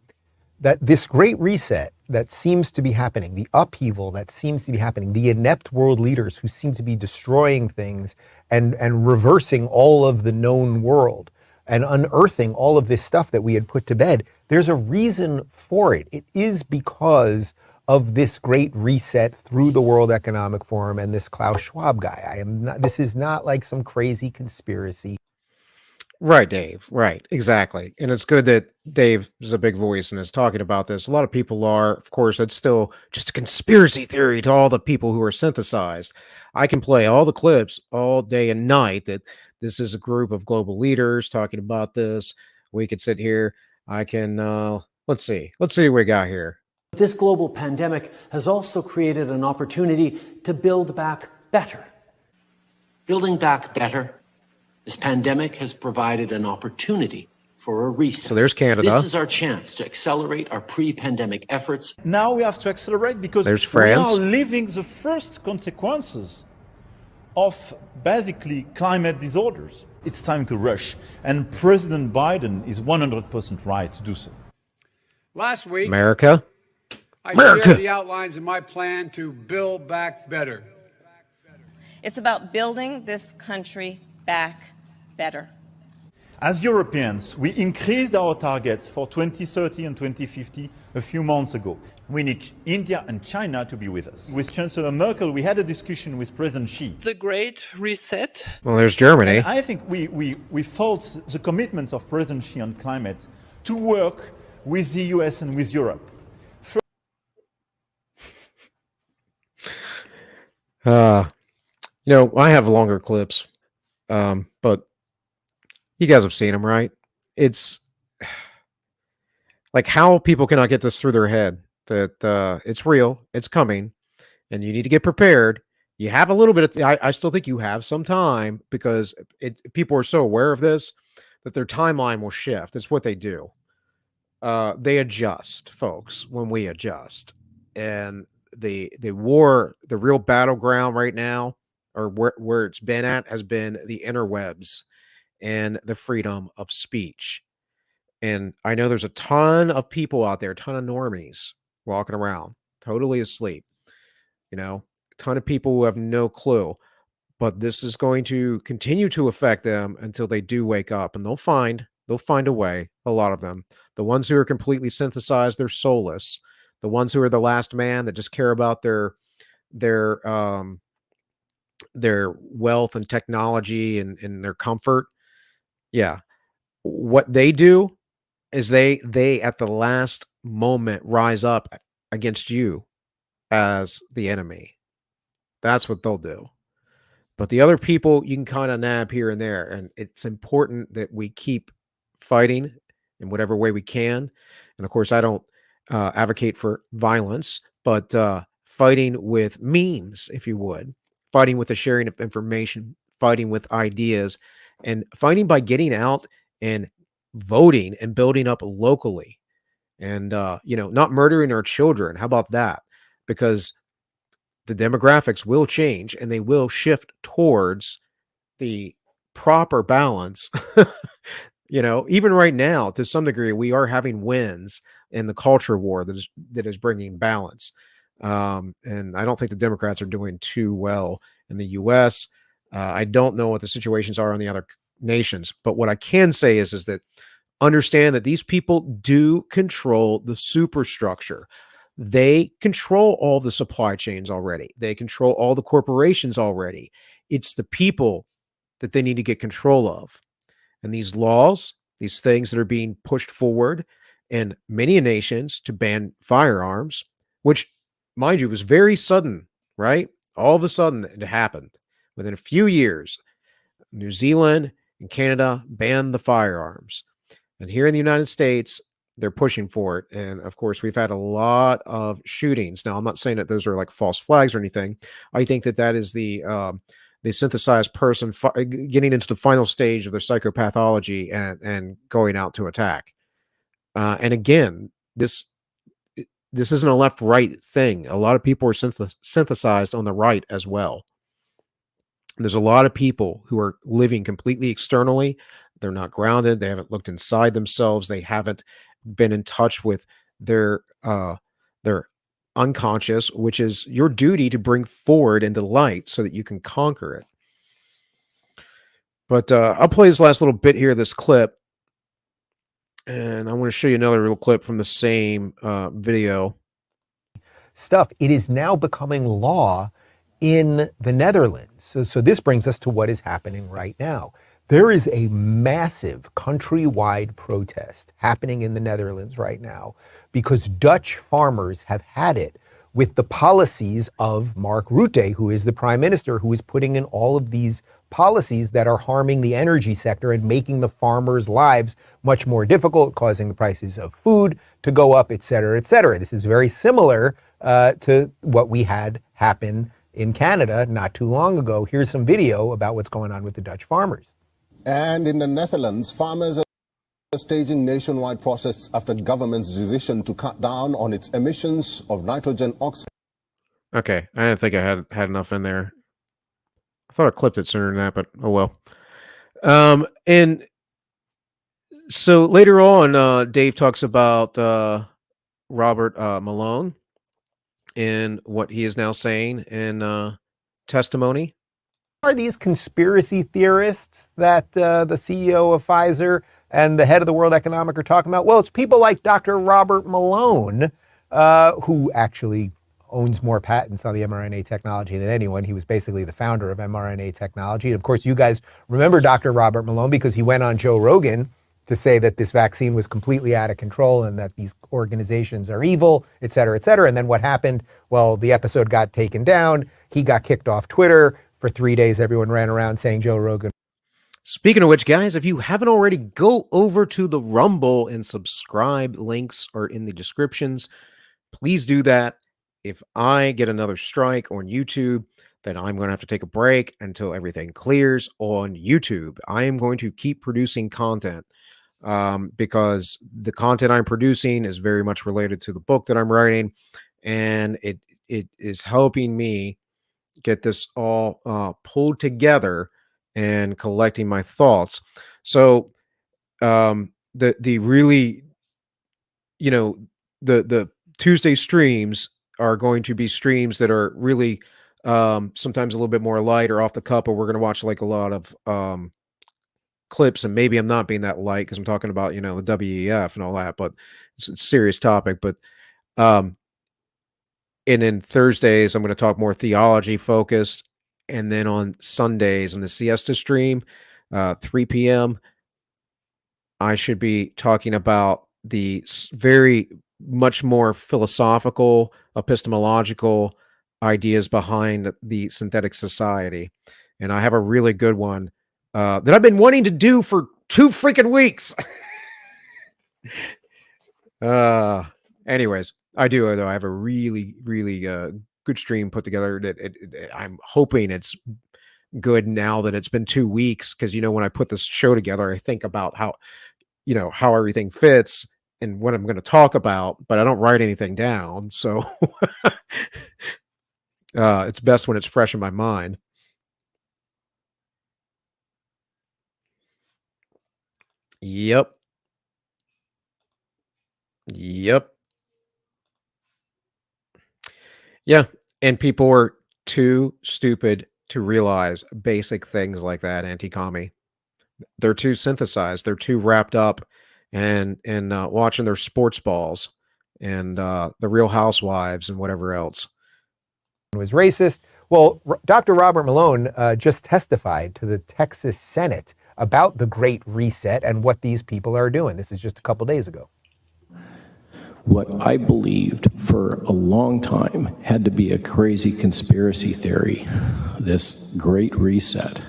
That this great reset that seems to be happening, the upheaval that seems to be happening, the inept world leaders who seem to be destroying things and reversing all of the known world and unearthing all of this stuff that we had put to bed, there's a reason for it. It is because of this great reset through the World Economic Forum and this Klaus Schwab guy. This is not like some crazy conspiracy. Right, Dave. Right, exactly. And it's good that Dave is a big voice and is talking about this. A lot of people are, of course, it's still just a conspiracy theory to all the people who are synthesized. I can play all the clips all day and night that this is a group of global leaders talking about this. We could sit here. I can, let's see what we got here. This global pandemic has also created an opportunity to build back better. Building back better. This pandemic has provided an opportunity for a reset. So there's Canada. This is our chance to accelerate our pre-pandemic efforts. Now we have to accelerate because there's France. We are living the first consequences of basically climate disorders. It's time to rush, and President Biden is 100% right to do so. Last week, America. I shared the outlines of my plan to build back better. It's about building this country back better. As Europeans, we increased our targets for 2030 and 2050 a few months ago. We need India and China to be with us. With Chancellor Merkel, we had a discussion with President Xi. The Great Reset. Well, there's Germany. And I think we felt the commitments of President Xi on climate to work with the US and with Europe. You know, I have longer clips, but you guys have seen them, right? It's like how people cannot get this through their head that it's real, it's coming, and you need to get prepared. You have a little bit of, I still think you have some time because people are so aware of this that their timeline will shift. It's what they do. They adjust, folks, when we adjust. And the war, the real battleground right now, or where it's been at, has been the interwebs and the freedom of speech. And I know there's a ton of people out there, a ton of normies walking around, totally asleep. You know, a ton of people who have no clue. But this is going to continue to affect them until they do wake up, and they'll find a way. A lot of them, the ones who are completely synthesized, they're soulless. The ones who are the last man that just care about their wealth and technology and their comfort. Yeah, what they do is they at the last moment rise up against you as the enemy. That's what they'll do. But the other people you can kind of nab here and there, and it's important that we keep fighting in whatever way we can. And of course, I don't advocate for violence, but fighting with memes, if you would, fighting with the sharing of information, fighting with ideas, and fighting by getting out and voting and building up locally, and not murdering our children. How about that? Because the demographics will change and they will shift towards the proper balance Even right now, to some degree, we are having wins in the culture war that is bringing balance. And I don't think the Democrats are doing too well in the U.S. I don't know what the situations are in the other nations, but what I can say is that understand that these people do control the superstructure. They control all the supply chains already. They control all the corporations already. It's the people that they need to get control of. And these laws, these things that are being pushed forward in many nations to ban firearms, which, mind you, was very sudden, right? All of a sudden, it happened. Within a few years, New Zealand and Canada banned the firearms. And here in the United States, they're pushing for it. And of course, we've had a lot of shootings. Now, I'm not saying that those are like false flags or anything. I think that is the synthesized person getting into the final stage of their psychopathology and going out to attack. And again, this isn't a left-right thing. A lot of people are synthesized on the right as well. There's a lot of people who are living completely externally. They're not grounded. They haven't looked inside themselves. They haven't been in touch with their unconscious, which is your duty to bring forward into light so that you can conquer it. But I'll play this last little bit here, this clip. And I want to show you another little clip from the same video. Stuff. It is now becoming law in the Netherlands. So this brings us to what is happening right now. There is a massive countrywide protest happening in the Netherlands right now because Dutch farmers have had it with the policies of Mark Rutte, who is the prime minister, who is putting in all of these policies that are harming the energy sector and making the farmers' lives much more difficult, causing the prices of food to go up, et cetera, et cetera. This is very similar to what we had happen in Canada not too long ago. Here's some video about what's going on with the Dutch farmers. And in the Netherlands, farmers are staging nationwide protests after government's decision to cut down on its emissions of nitrogen oxide. Okay, I didn't think I had enough in there. I thought I clipped it sooner than that, but oh well. And so later on, Dave talks about Robert Malone and what he is now saying in testimony. Are these conspiracy theorists that the CEO of Pfizer and the head of the World Economic are talking about? Well, it's people like Dr. Robert Malone, who actually owns more patents on the mRNA technology than anyone. He was basically the founder of mRNA technology. And of course, you guys remember Dr. Robert Malone because he went on Joe Rogan to say that this vaccine was completely out of control and that these organizations are evil, et cetera, et cetera. And then what happened? Well, the episode got taken down. He got kicked off Twitter. For 3 days, everyone ran around saying Joe Rogan. Speaking of which, guys, if you haven't already, go over to the Rumble and subscribe. Links are in the descriptions. Please do that. If I get another strike on YouTube, then I'm going to have to take a break until everything clears on YouTube. I am going to keep producing content because the content I'm producing is very much related to the book that I'm writing, and it is helping me get this all pulled together and collecting my thoughts. So the really, the Tuesday streams are going to be streams that are really sometimes a little bit more light or off the cuff, or we're going to watch like a lot of clips, and maybe I'm not being that light because I'm talking about, the WEF and all that, but it's a serious topic. But and then Thursdays, I'm going to talk more theology focused. And then on Sundays in the siesta stream, 3 p.m., I should be talking about the very much more philosophical, epistemological ideas behind the synthetic society. And I have a really good one that I've been wanting to do for 2 freaking weeks. Anyways, I do, though. I have a really, really good stream put together that I'm hoping it's good now that it's been 2 weeks. Because, when I put this show together, I think about how everything fits and what I'm going to talk about, but I don't write anything down. So it's best when it's fresh in my mind. Yep. Yep. Yeah. And people were too stupid to realize basic things like that, anti-commie. They're too synthesized. They're too wrapped up and watching their sports balls and the Real Housewives and whatever else. Was racist. Well, Dr. Robert Malone just testified to the Texas Senate about the Great Reset and what these people are doing. This is just a couple days ago. What I believed for a long time had to be a crazy conspiracy theory, this Great Reset,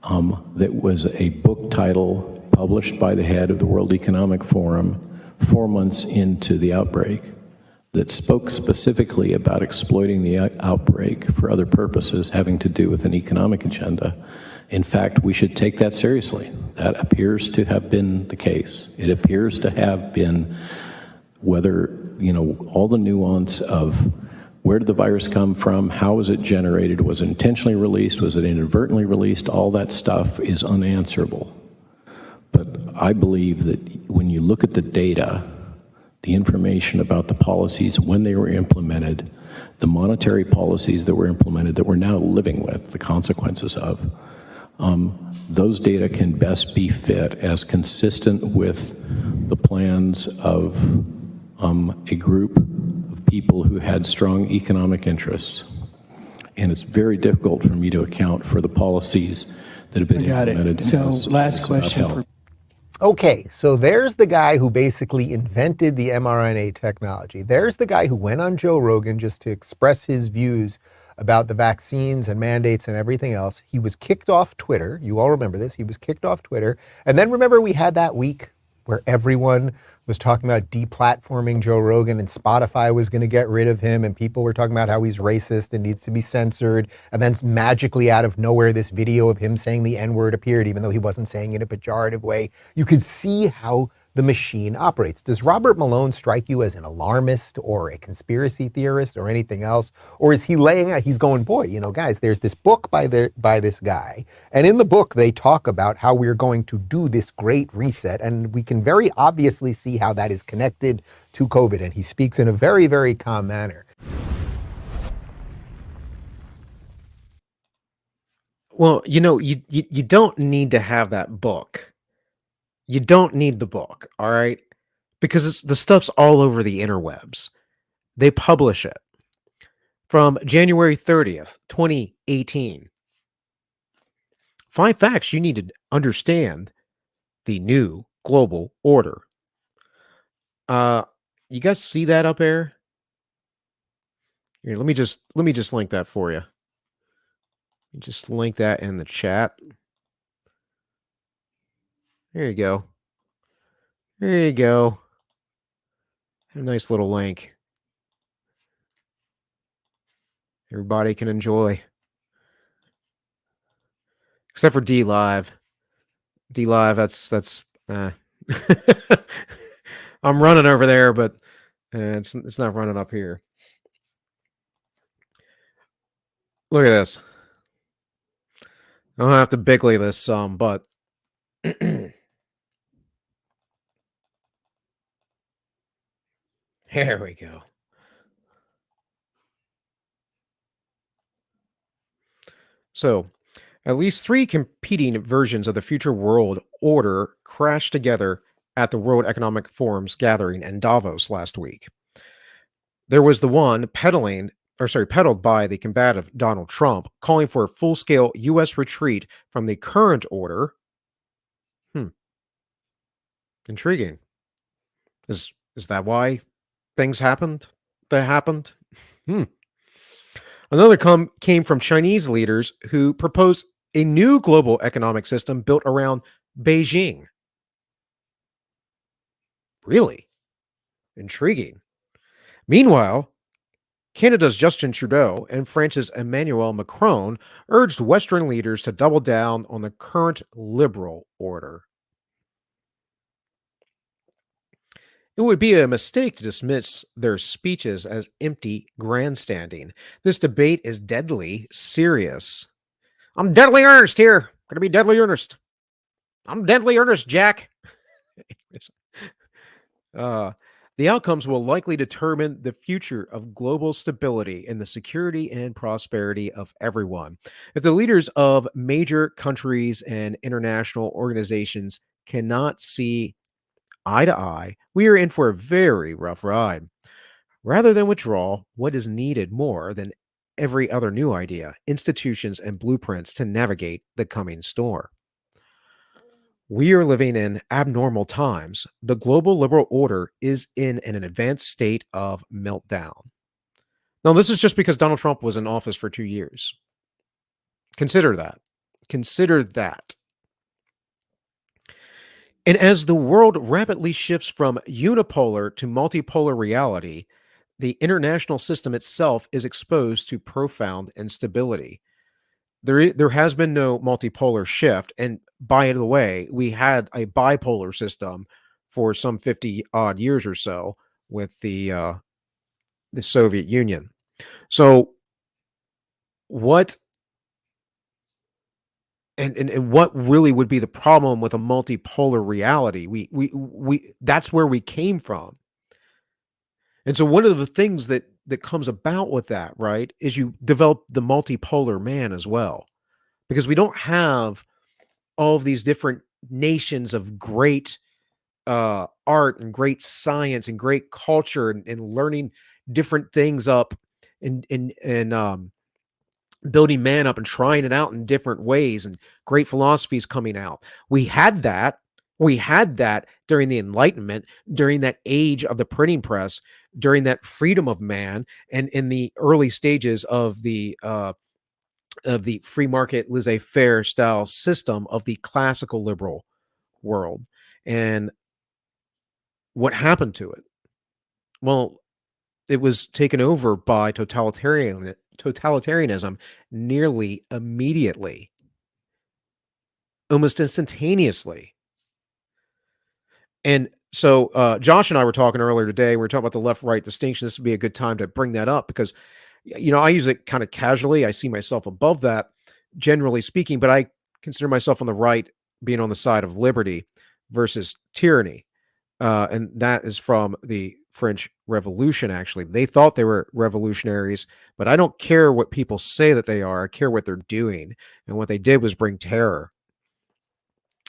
that was a book title published by the head of the World Economic Forum 4 months into the outbreak that spoke specifically about exploiting the outbreak for other purposes having to do with an economic agenda. In fact, we should take that seriously. That appears to have been the case. It appears to have been whether, all the nuance of where did the virus come from, how was it generated, was it intentionally released, was it inadvertently released, all that stuff is unanswerable. But I believe that when you look at the data, the information about the policies when they were implemented, the monetary policies that were implemented that we're now living with, the consequences of, those data can best be fit as consistent with the plans of a group of people who had strong economic interests. And it's very difficult for me to account for the policies that have been implemented. So last question. Okay, so there's the guy who basically invented the mRNA technology. There's the guy who went on Joe Rogan just to express his views about the vaccines and mandates and everything else. He was kicked off Twitter. You all remember this. He was kicked off Twitter. And then remember we had that week where everyone was talking about deplatforming Joe Rogan and Spotify was going to get rid of him and people were talking about how he's racist and needs to be censored. And then magically out of nowhere, this video of him saying the N-word appeared, even though he wasn't saying it in a pejorative way. You could see how the machine operates. Does Robert Malone strike you as an alarmist or a conspiracy theorist or anything else? Or is he laying out, he's going, boy, guys, there's this book by this guy. And in the book, they talk about how we're going to do this great reset. And we can very obviously see how that is connected to COVID. And he speaks in a very, very calm manner. Well, you don't need to have that book. You don't need the book, all right? Because the stuff's all over the interwebs. They publish it from January 30th, 2018. 5 facts you need to understand the new global order. You guys see that up there? Here, let me just link that for you. Just link that in the chat. There you go. There you go. A nice little link. Everybody can enjoy. Except for DLive. DLive, that's I'm running over there, but it's not running up here. Look at this. I don't have to bigly this some, but here we go. So, at least 3 competing versions of the future world order crashed together at the World Economic Forum's gathering in Davos last week. There was the one peddled by the combative Donald Trump, calling for a full-scale U.S. retreat from the current order. Intriguing. Is that why things happened? That happened? Another came from Chinese leaders who proposed a new global economic system built around Beijing. Really? Intriguing. Meanwhile, Canada's Justin Trudeau and France's Emmanuel Macron urged Western leaders to double down on the current liberal order. It would be a mistake to dismiss their speeches as empty grandstanding. This debate is deadly serious. I'm deadly earnest here. Going to be deadly earnest. I'm deadly earnest, Jack. uh, the outcomes will likely determine the future of global stability and the security and prosperity of everyone. If the leaders of major countries and international organizations cannot see eye to eye, we are in for a very rough ride. Rather than withdraw, what is needed more than every other new idea, institutions and blueprints to navigate the coming storm. We are living in abnormal times. The global liberal order is in an advanced state of meltdown. Now, this is just because Donald Trump was in office for 2 years. Consider that. Consider that. And as the world rapidly shifts from unipolar to multipolar reality, the international system itself is exposed to profound instability. There has been no multipolar shift, and by the way, we had a bipolar system for some 50 odd years or so with the Soviet Union. So what and what really would be the problem with a multipolar reality? We that's where we came from. And so one of the things that comes about with that, right, is you develop the multipolar man as well. Because we don't have all of these different nations of great art and great science and great culture and learning different things up and building man up and trying it out in different ways and great philosophies coming out. We had that. We had that during the Enlightenment, during that age of the printing press, during that freedom of man, and in the early stages of the free market laissez-faire style system of the classical liberal world. And what happened to it? Well, it was taken over by totalitarianism nearly immediately, almost instantaneously. And so Josh and I were talking earlier today. We were talking about the left-right distinction. This would be a good time to bring that up because, I use it kind of casually. I see myself above that, generally speaking, but I consider myself on the right, being on the side of liberty versus tyranny. And that is from the French Revolution, actually. They thought they were revolutionaries, but I don't care what people say that they are. I care what they're doing. And what they did was bring terror.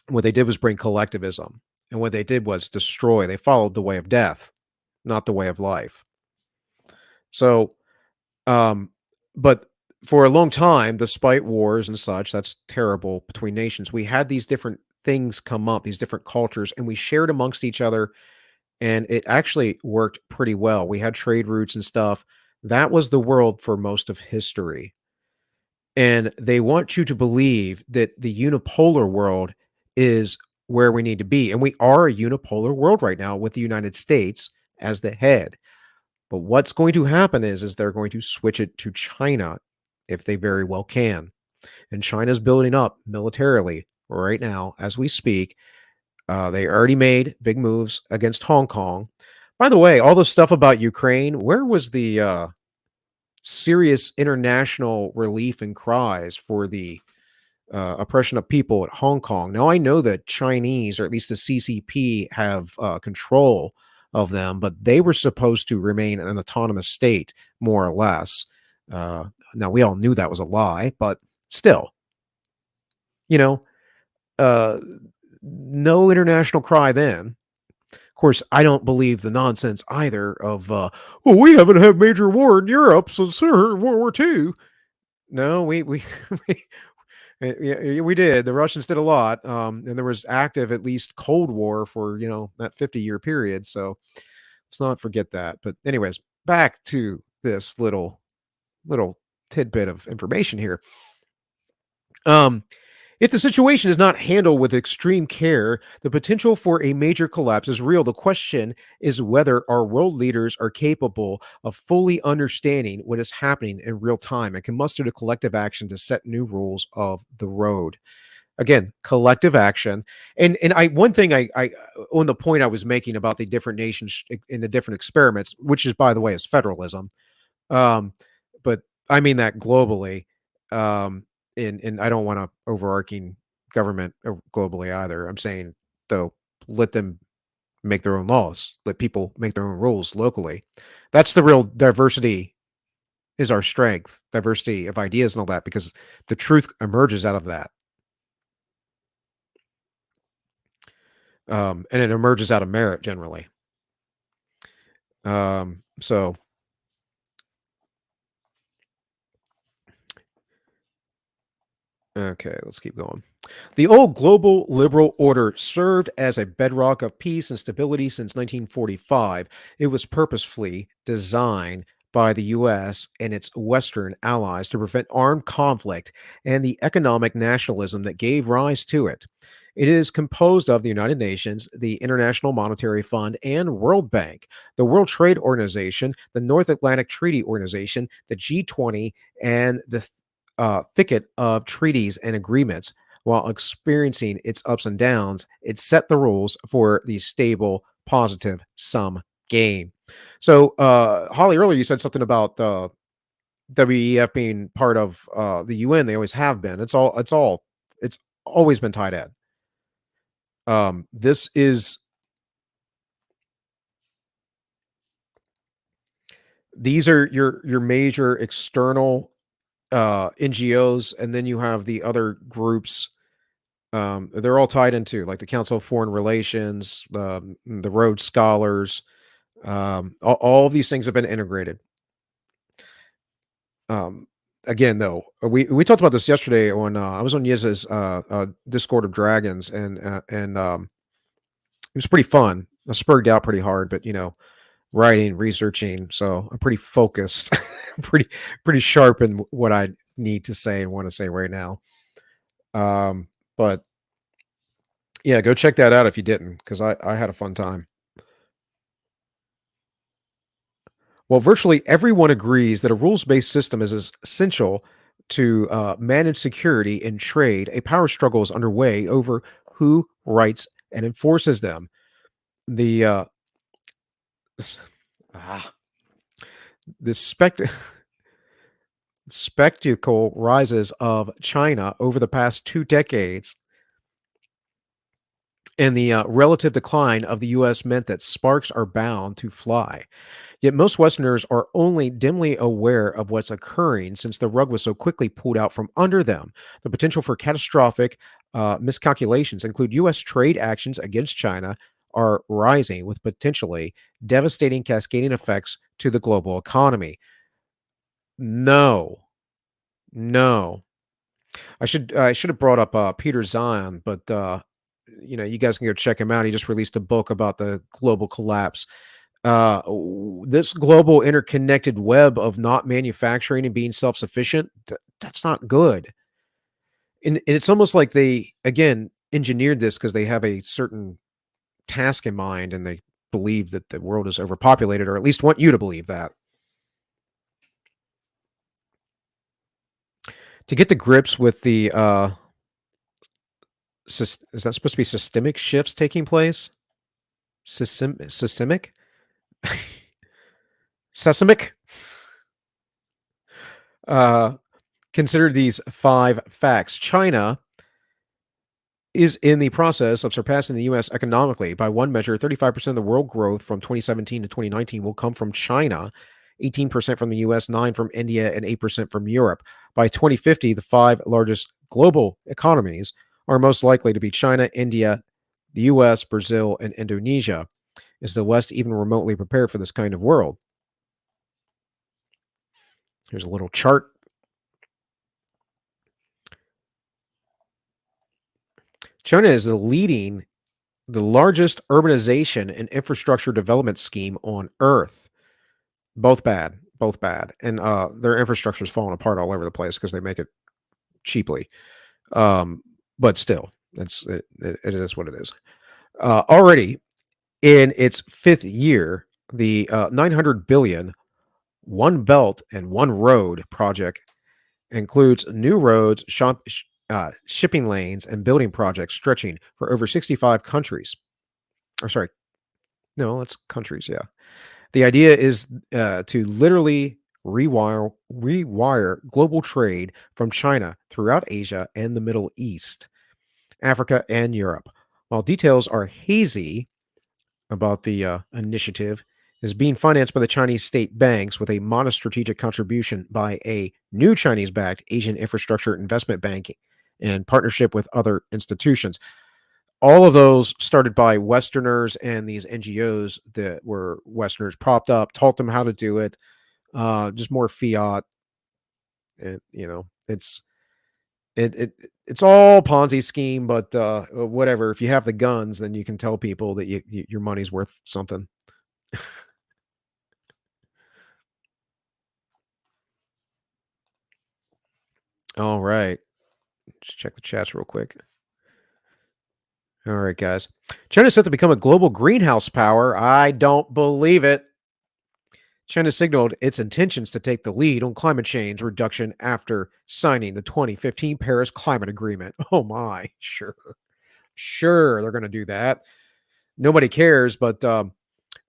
What they did was bring collectivism. And what they did was destroy. They followed the way of death, not the way of life. So, but for a long time, despite wars and such, that's terrible between nations, we had these different things come up, these different cultures, and we shared amongst each other. And it actually worked pretty well. We had trade routes and stuff. That was the world for most of history. And they want you to believe that the unipolar world is where we need to be. And we are a unipolar world right now with the United States as the head. But what's going to happen is they're going to switch it to China if they very well can. And China's building up militarily right now as we speak. They already made big moves against Hong Kong. By the way, all the stuff about Ukraine, where was the serious international relief and cries for the oppression of people at Hong Kong? Now, I know that Chinese, or at least the CCP, have control of them, but they were supposed to remain an autonomous state, more or less. Now, we all knew that was a lie, but still, no international cry then. Of course, I don't believe the nonsense either of, well, we haven't had major war in Europe since World War II. No, we we did. The Russians did a lot, and there was active, at least, Cold War for that 50-year period. So let's not forget that. But anyways, back to this little tidbit of information here. If the situation is not handled with extreme care, the potential for a major collapse is real. The question is whether our world leaders are capable of fully understanding what is happening in real time and can muster the collective action to set new rules of the road. Again, collective action. And one thing I on the point I was making about the different nations in the different experiments, which is, by the way, is federalism. But I mean that globally. And I don't want to overarching government globally either. I'm saying, though, let them make their own laws. Let people make their own rules locally. That's the real diversity is our strength, diversity of ideas and all that, because the truth emerges out of that. And it emerges out of merit generally. So okay, let's keep going. The old global liberal order served as a bedrock of peace and stability since 1945. It was purposefully designed by the U.S. and its Western allies to prevent armed conflict and the economic nationalism that gave rise to it. It is composed of the United Nations, the International Monetary Fund, and World Bank, the World Trade Organization, the North Atlantic Treaty Organization, the G20, and the thicket of treaties and agreements. While experiencing its ups and downs, it set the rules for the stable, positive sum game. So, Holly, earlier you said something about WEF being part of the UN. They always have been. It's always been tied in. This is these are your major external NGOs, and then you have the other groups. They're all tied into, like the Council of Foreign Relations, the Rhodes Scholars. All of these things have been integrated. Again, though, we talked about this yesterday on I was on Yiz's Discord of Dragons, and it was pretty fun. I spurred out pretty hard, but writing, researching, so I'm pretty focused, pretty sharp in what I need to say and want to say right now. But yeah, go check that out if you didn't, because I had a fun time. Well, virtually everyone agrees that a rules-based system is essential to manage security in trade. A power struggle is underway over who writes and enforces them. The spectacle rises of China over the past 2 decades, and the relative decline of the U.S. meant that sparks are bound to fly. Yet most Westerners are only dimly aware of what's occurring since the rug was so quickly pulled out from under them. The potential for catastrophic miscalculations include U.S. trade actions against China are rising, with potentially devastating cascading effects to the global economy. No. I should have brought up Peter Zion, but you guys can go check him out. He just released a book about the global collapse. This global interconnected web of not manufacturing and being self-sufficient, that's not good. And it's almost like they, again, engineered this because they have a certain task in mind, and they believe that the world is overpopulated, or at least want you to believe that. To get to grips with the is that supposed to be systemic shifts taking place? Systemic? Sesamic? Consider these 5 facts. China is in the process of surpassing the U.S. economically. By one measure, 35% of the world growth from 2017 to 2019 will come from China, 18% from the U.S., 9% from India, and 8% from Europe. By 2050, the 5 largest global economies are most likely to be China, India, the U.S., Brazil, and Indonesia. Is the West even remotely prepared for this kind of world? Here's a little chart. China is the largest urbanization and infrastructure development scheme on Earth. Both bad. And their infrastructure is falling apart all over the place because they make it cheaply. But still, it is what it is. Already in its 5th year, the $900 billion One Belt and One Road project includes new roads, shipping lanes, and building projects stretching for over 65 countries. Or sorry, no, that's countries, yeah. The idea is to literally rewire global trade from China throughout Asia and the Middle East. Africa, and Europe. While details are hazy about the initiative, is being financed by the Chinese state banks with a modest strategic contribution by a new Chinese-backed Asian infrastructure investment bank in partnership with other institutions. All of those started by Westerners and these NGOs that were Westerners propped up, taught them how to do it. Just more fiat. And, it's all Ponzi scheme, but whatever. If you have the guns, then you can tell people that your money's worth something. All right. Just check the chats real quick. All right, guys. China's set to become a global greenhouse power. I don't believe it. China signaled its intentions to take the lead on climate change reduction after signing the 2015 Paris Climate Agreement. Oh my, sure. Sure, they're going to do that. Nobody cares, but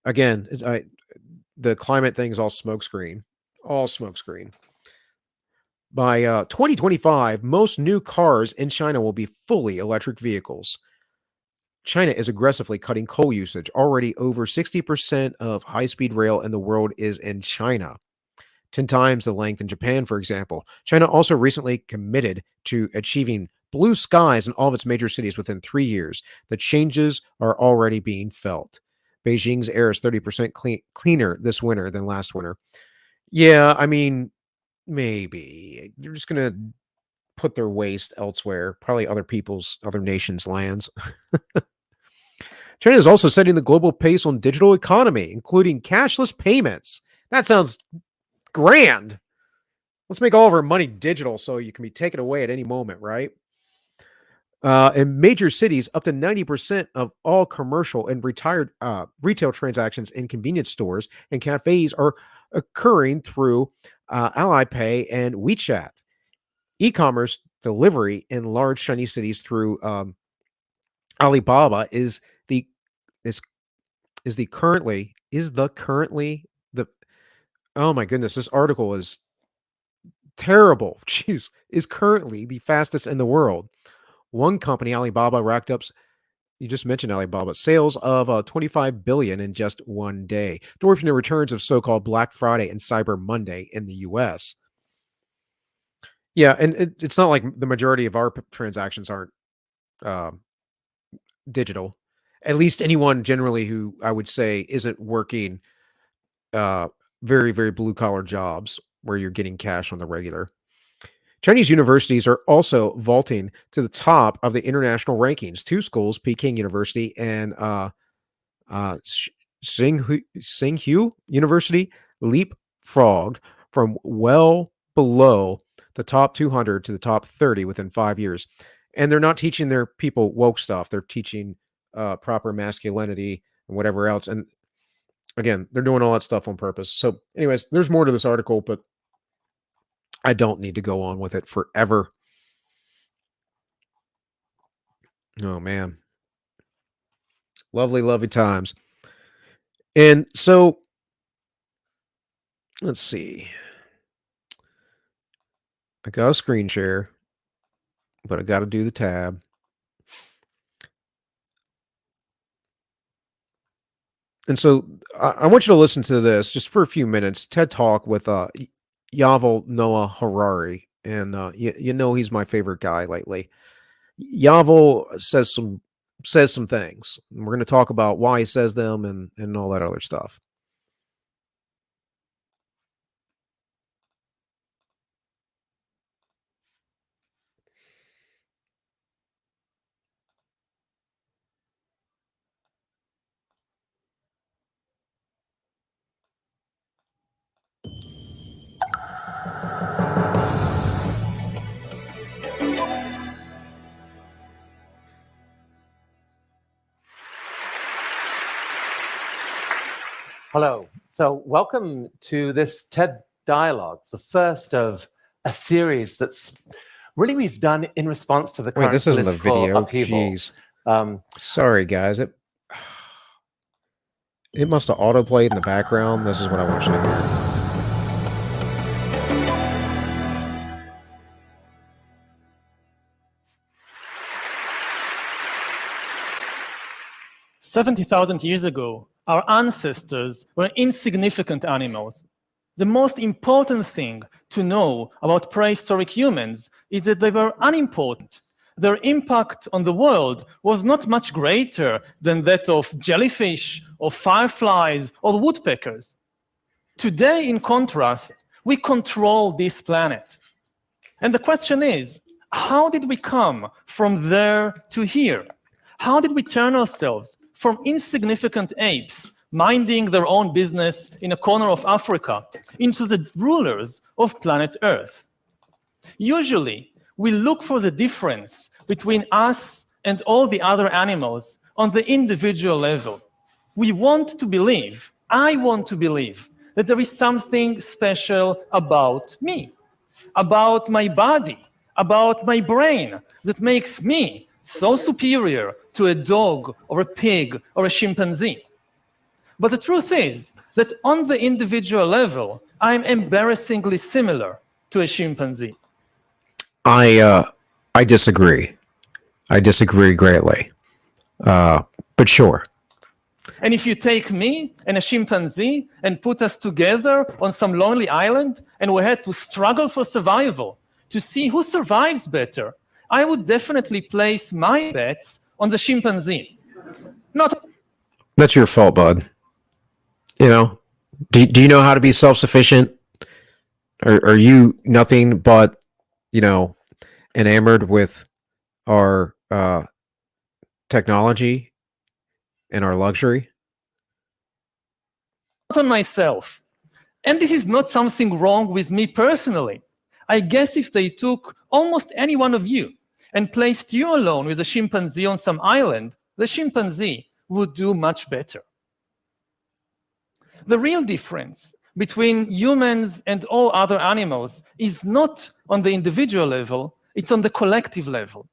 again, the climate thing is all smokescreen. All smokescreen. By 2025, most new cars in China will be fully electric vehicles. China is aggressively cutting coal usage. Already over 60% of high-speed rail in the world is in China, 10 times the length in Japan, for example. China also recently committed to achieving blue skies in all of its major cities within 3 years. The changes are already being felt. Beijing's air is 30% cleaner this winter than last winter. Yeah, I mean, maybe. They're just going to put their waste elsewhere, probably other nations' lands. China is also setting the global pace on digital economy, including cashless payments. That sounds grand. Let's make all of our money digital so you can be taken away at any moment, right? In major cities, up to 90% of all commercial and retail transactions in convenience stores and cafes are occurring through Alipay and WeChat. E-commerce delivery in large Chinese cities through Alibaba is currently oh my goodness, this article is terrible. Jeez, is currently the fastest in the world. One company, Alibaba, racked up, you just mentioned Alibaba, sales of 25 billion in just one day, dwarfing the returns of so-called Black Friday and Cyber Monday in the US. Yeah, and it's not like the majority of our transactions aren't digital. At least anyone generally who I would say isn't working very, very blue-collar jobs where you're getting cash on the regular. Chinese universities are also vaulting to the top of the international rankings. Two schools, Peking University and Tsinghua University, leapfrogged from well below the top 200 to the top 30 within 5 years. And they're not teaching their people woke stuff. They're teaching proper masculinity and whatever else. And again, they're doing all that stuff on purpose. So anyways, there's more to this article, but I don't need to go on with it forever. Oh, man. Lovely, lovely times. And so, let's see. I got a screen share, but I got to do the tab. And so I want you to listen to this just for a few minutes. TED Talk with Yuval Noah Harari. And you know he's my favorite guy lately. Yuval says some things. We're going to talk about why he says them and all that other stuff. Hello. So welcome to this TED Dialogue. It's the first of a series that's really we've done in response to the current this isn't the video. upheaval. Jeez. Sorry, guys. It must have autoplayed in the background. This is what I want you to hear. 70,000 years ago, our ancestors were insignificant animals. The most important thing to know about prehistoric humans is that they were unimportant. Their impact on the world was not much greater than that of jellyfish or fireflies or woodpeckers. Today, in contrast, we control this planet. And the question is, how did we come from there to here? How did we turn ourselves from insignificant apes minding their own business in a corner of Africa into the rulers of planet Earth? Usually, we look for the difference between us and all the other animals on the individual level. We want to believe, I want to believe, that there is something special about me, about my body, about my brain, that makes me so superior to a dog or a pig or a chimpanzee. But the truth is that on the individual level, I'm embarrassingly similar to a chimpanzee. I disagree. I disagree greatly. But sure. And if you take me and a chimpanzee and put us together on some lonely island and we had to struggle for survival to see who survives better, I would definitely place my bets on the chimpanzee. That's your fault, bud. You know, do you know how to be self-sufficient? Are you nothing but, you know, enamored with our technology and our luxury? Not on myself. And this is not something wrong with me personally. I guess if they took almost any one of you and placed you alone with a chimpanzee on some island, the chimpanzee would do much better. The real difference between humans and all other animals is not on the individual level, it's on the collective level.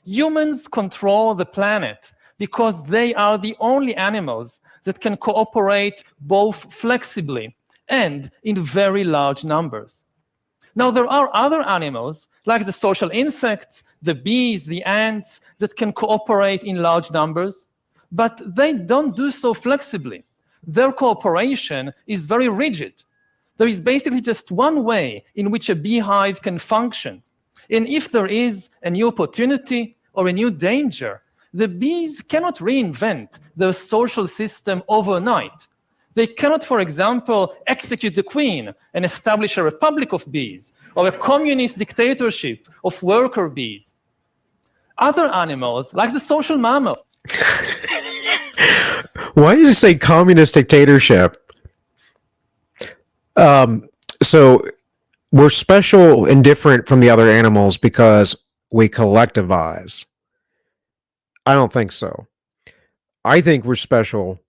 Humans control the planet because they are the only animals that can cooperate both flexibly and in very large numbers. Now, there are other animals, like the social insects, the bees, the ants, that can cooperate in large numbers, but they don't do so flexibly. Their cooperation is very rigid. There is basically just one way in which a beehive can function. And if there is a new opportunity or a new danger, the bees cannot reinvent their social system overnight. They cannot, for example, execute the queen and establish a republic of bees or a communist dictatorship of worker bees. Other animals, like the social mammal. Why did you say communist dictatorship? So we're special and different from the other animals because we collectivize. I don't think so. I think we're special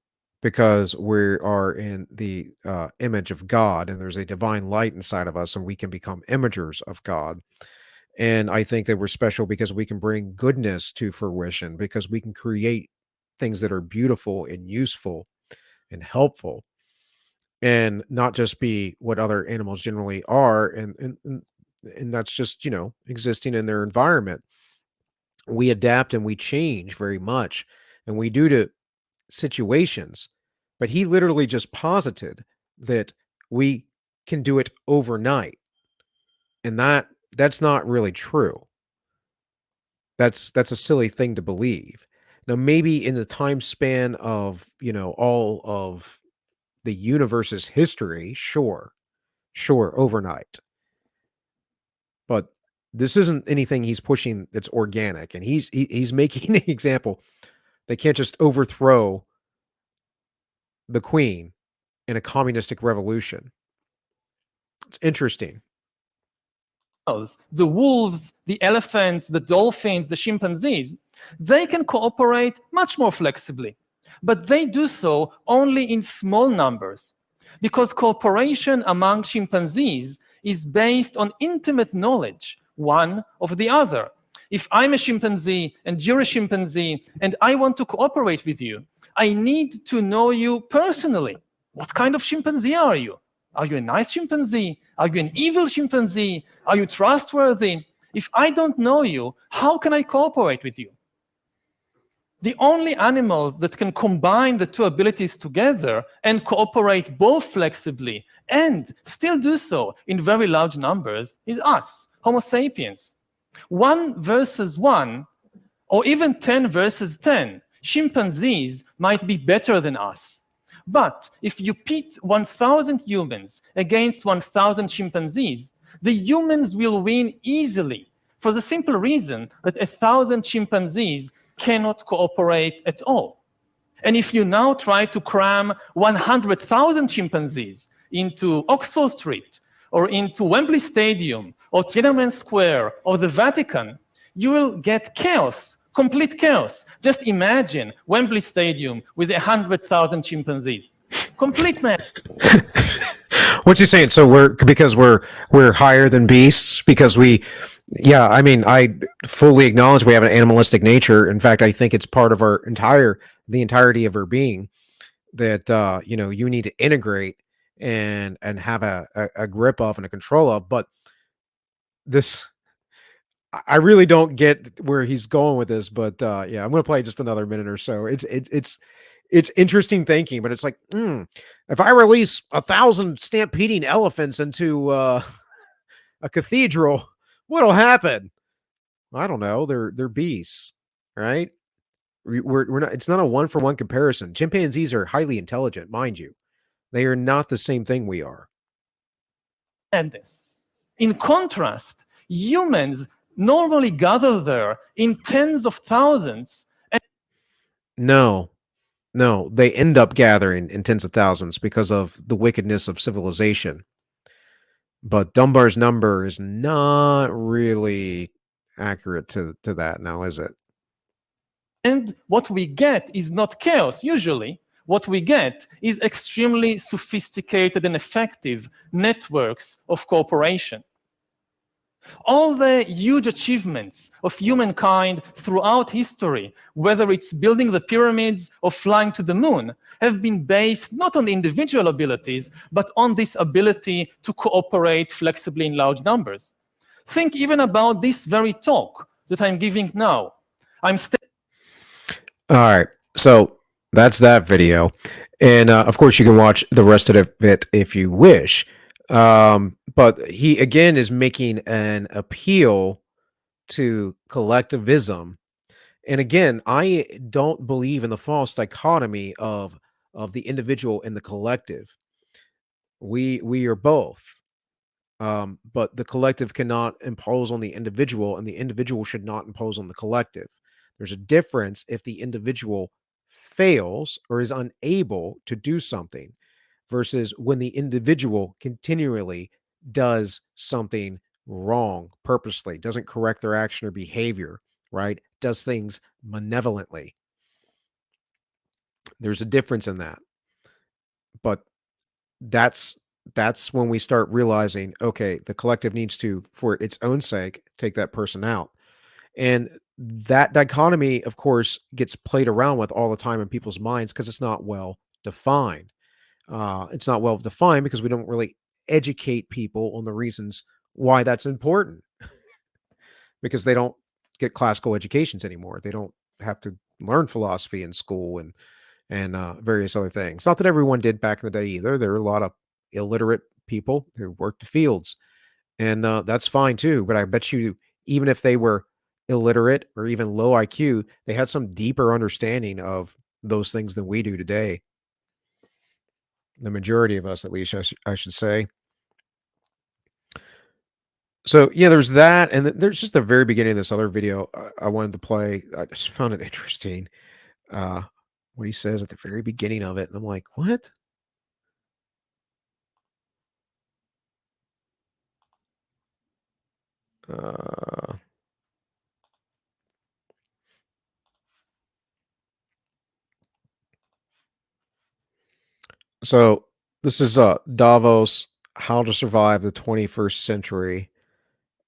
because we are in the image of God, and there's a divine light inside of us, and we can become imagers of God. And I think that we're special because we can bring goodness to fruition, because we can create things that are beautiful and useful and helpful, and not just be what other animals generally are, and that's just, you know, existing in their environment. We adapt and we change very much, and we do to situations. But he literally just posited that we can do it overnight, and that's not really true. That's a silly thing to believe. Now, maybe in the time span of, you know, all of the universe's history, sure, overnight. But this isn't anything he's pushing that's organic, and he's making an example. They can't just overthrow the queen in a communistic revolution. It's interesting. The wolves, the elephants, the dolphins, the chimpanzees, they can cooperate much more flexibly, but they do so only in small numbers, because cooperation among chimpanzees is based on intimate knowledge, one of the other. If I'm a chimpanzee and you're a chimpanzee and I want to cooperate with you, I need to know you personally. What kind of chimpanzee are you? Are you a nice chimpanzee? Are you an evil chimpanzee? Are you trustworthy? If I don't know you, how can I cooperate with you? The only animals that can combine the two abilities together and cooperate both flexibly and still do so in very large numbers is us, Homo sapiens. 1 versus 1, or even 10 versus 10, chimpanzees might be better than us. But if you pit 1,000 humans against 1,000 chimpanzees, the humans will win easily for the simple reason that 1,000 chimpanzees cannot cooperate at all. And if you now try to cram 100,000 chimpanzees into Oxford Street or into Wembley Stadium or Tiananmen Square or the Vatican, you will get chaos, complete chaos. Just imagine Wembley Stadium with 100,000 chimpanzees. Complete mess. What's he saying? So because we're higher than beasts because yeah, I mean, I fully acknowledge we have an animalistic nature. In fact, I think it's part of the entirety of our being that you need to integrate and have a grip of and a control of. But I really don't get where he's going with this. But yeah, I'm going to play just another minute or so. It's interesting thinking, but it's like, if I release 1,000 stampeding elephants into a cathedral, what'll happen? I don't know. They're beasts, right? We're not. It's not a 1-for-1 comparison. Chimpanzees are highly intelligent, mind you. They are not the same thing we are. And this. In contrast, humans normally gather there in tens of thousands. No, they end up gathering in tens of thousands because of the wickedness of civilization. But Dunbar's number is not really accurate to that now, is it? And what we get is not chaos, usually. What we get is extremely sophisticated and effective networks of cooperation. All the huge achievements of humankind throughout history, whether it's building the pyramids or flying to the moon, have been based not on individual abilities, but on this ability to cooperate flexibly in large numbers. Think even about this very talk that I'm giving now. All right, so that's that video. And of course, you can watch the rest of it if you wish. But he, again, is making an appeal to collectivism. And again, I don't believe in the false dichotomy of the individual and the collective. We are both. But the collective cannot impose on the individual, and the individual should not impose on the collective. There's a difference if the individual fails or is unable to do something versus when the individual continually does something wrong purposely, doesn't correct their action or behavior, right? Does things malevolently. There's a difference in that. But that's when we start realizing, okay, the collective needs to, for its own sake, take that person out. And that dichotomy, of course, gets played around with all the time in people's minds because it's not well defined. It's not well defined because we don't really educate people on the reasons why that's important. Because they don't get classical educations anymore. They don't have to learn philosophy in school and various other things. Not that everyone did back in the day either. There were a lot of illiterate people who worked the fields, and that's fine too. But I bet you, even if they were illiterate or even low IQ, they had some deeper understanding of those things than we do today. The majority of us, at least, I should say. So yeah, there's that, and there's just the very beginning of this other video I wanted to play. I just found it interesting. What he says at the very beginning of it, and I'm like, what? So this is Davos, How to Survive the 21st Century.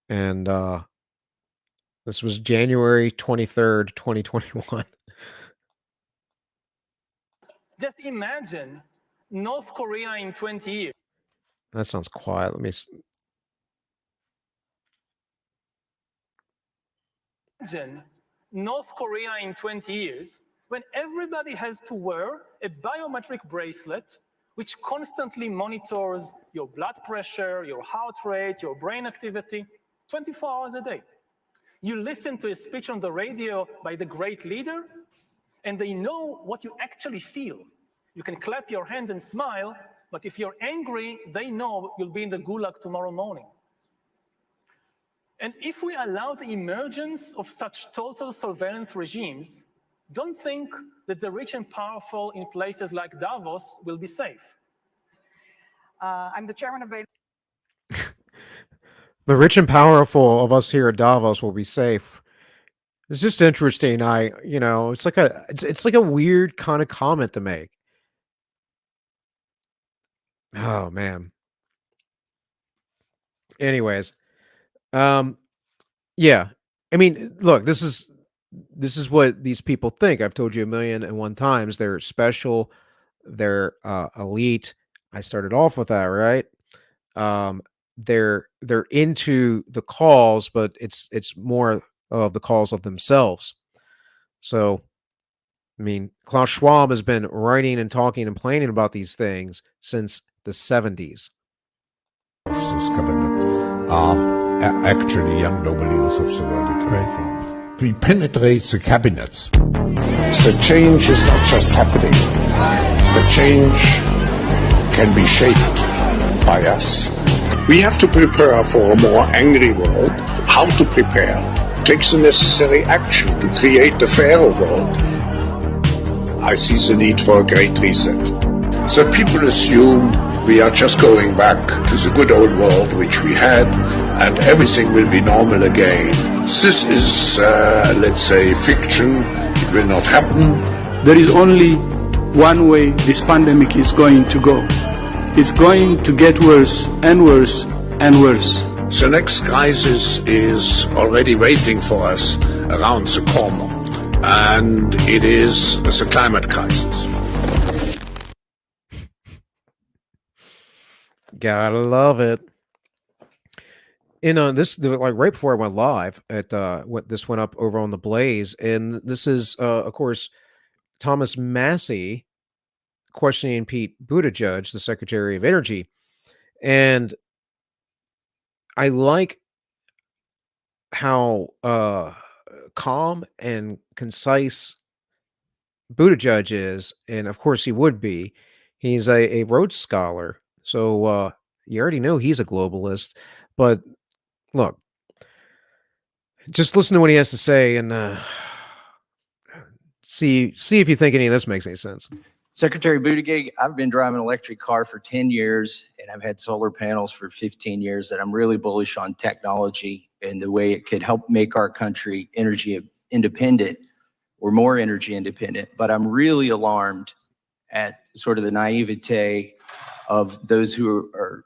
And this was January 23rd, 2021. Just imagine North Korea in 20 years. That sounds quiet. Let me... Imagine North Korea in 20 years when everybody has to wear a biometric bracelet which constantly monitors your blood pressure, your heart rate, your brain activity, 24 hours a day. You listen to a speech on the radio by the great leader, and they know what you actually feel. You can clap your hands and smile, but if you're angry, they know you'll be in the gulag tomorrow morning. And if we allow the emergence of such total surveillance regimes, don't think that the rich and powerful in places like Davos will be safe. I'm the chairman of The rich and powerful of us here at Davos will be safe. It's just interesting. It's like a weird kind of comment to make. Oh man. Anyways, yeah. I mean, look, this is what these people think. I've told you 1,000,001 times. They're special. They're elite. I started off with that, right? They're into the cause, but it's more of the cause of themselves. So, I mean, Klaus Schwab has been writing and talking and planning about these things since the 70s. This cabinet are actually young noble leaders of the world economic forum. We penetrate the cabinets. The change is not just happening. The change can be shaped by us. We have to prepare for a more angry world. How to prepare? Take the necessary action to create a fairer world. I see the need for a great reset. So people assume we are just going back to the good old world which we had and everything will be normal again. This is, let's say, fiction. It will not happen. There is only one way this pandemic is going to go. It's going to get worse and worse and worse. The next crisis is already waiting for us around the corner, and it is the climate crisis. Gotta love it. Like right before I went live at this went up over on the Blaze, and this is of course Thomas Massey questioning Pete Buttigieg, the Secretary of Energy, and I like how calm and concise Buttigieg is, and of course he would be. He's a Rhodes Scholar, so you already know he's a globalist. But look, just listen to what he has to say and see if you think any of this makes any sense. Secretary Buttigieg, I've been driving an electric car for 10 years, and I've had solar panels for 15 years, and I'm really bullish on technology and the way it could help make our country energy independent or more energy independent. But I'm really alarmed at sort of the naivete of those who are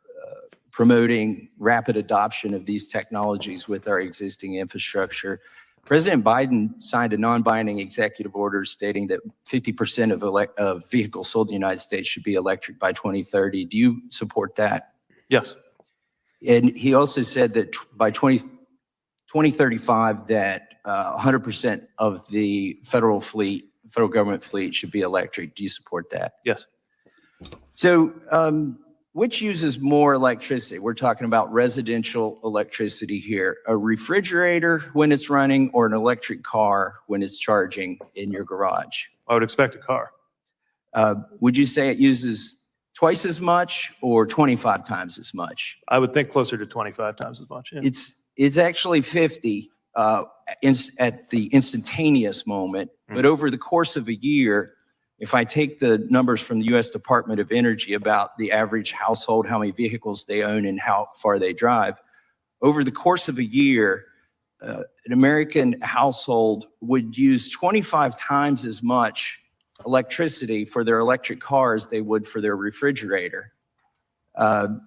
promoting rapid adoption of these technologies with our existing infrastructure. President Biden signed a non-binding executive order stating that 50% of vehicles sold in the United States should be electric by 2030. Do you support that? Yes. And he also said that by 2035 that 100% of the federal government fleet should be electric. Do you support that? Yes. So which uses more electricity? We're talking about residential electricity here. A refrigerator when it's running or an electric car when it's charging in your garage? I would expect a car. Would you say it uses twice as much or 25 times as much? I would think closer to 25 times as much. Yeah. It's actually 50 at the instantaneous moment, but over the course of a year, if I take the numbers from the U.S. Department of Energy about the average household, how many vehicles they own and how far they drive, over the course of a year, an American household would use 25 times as much electricity for their electric car as they would for their refrigerator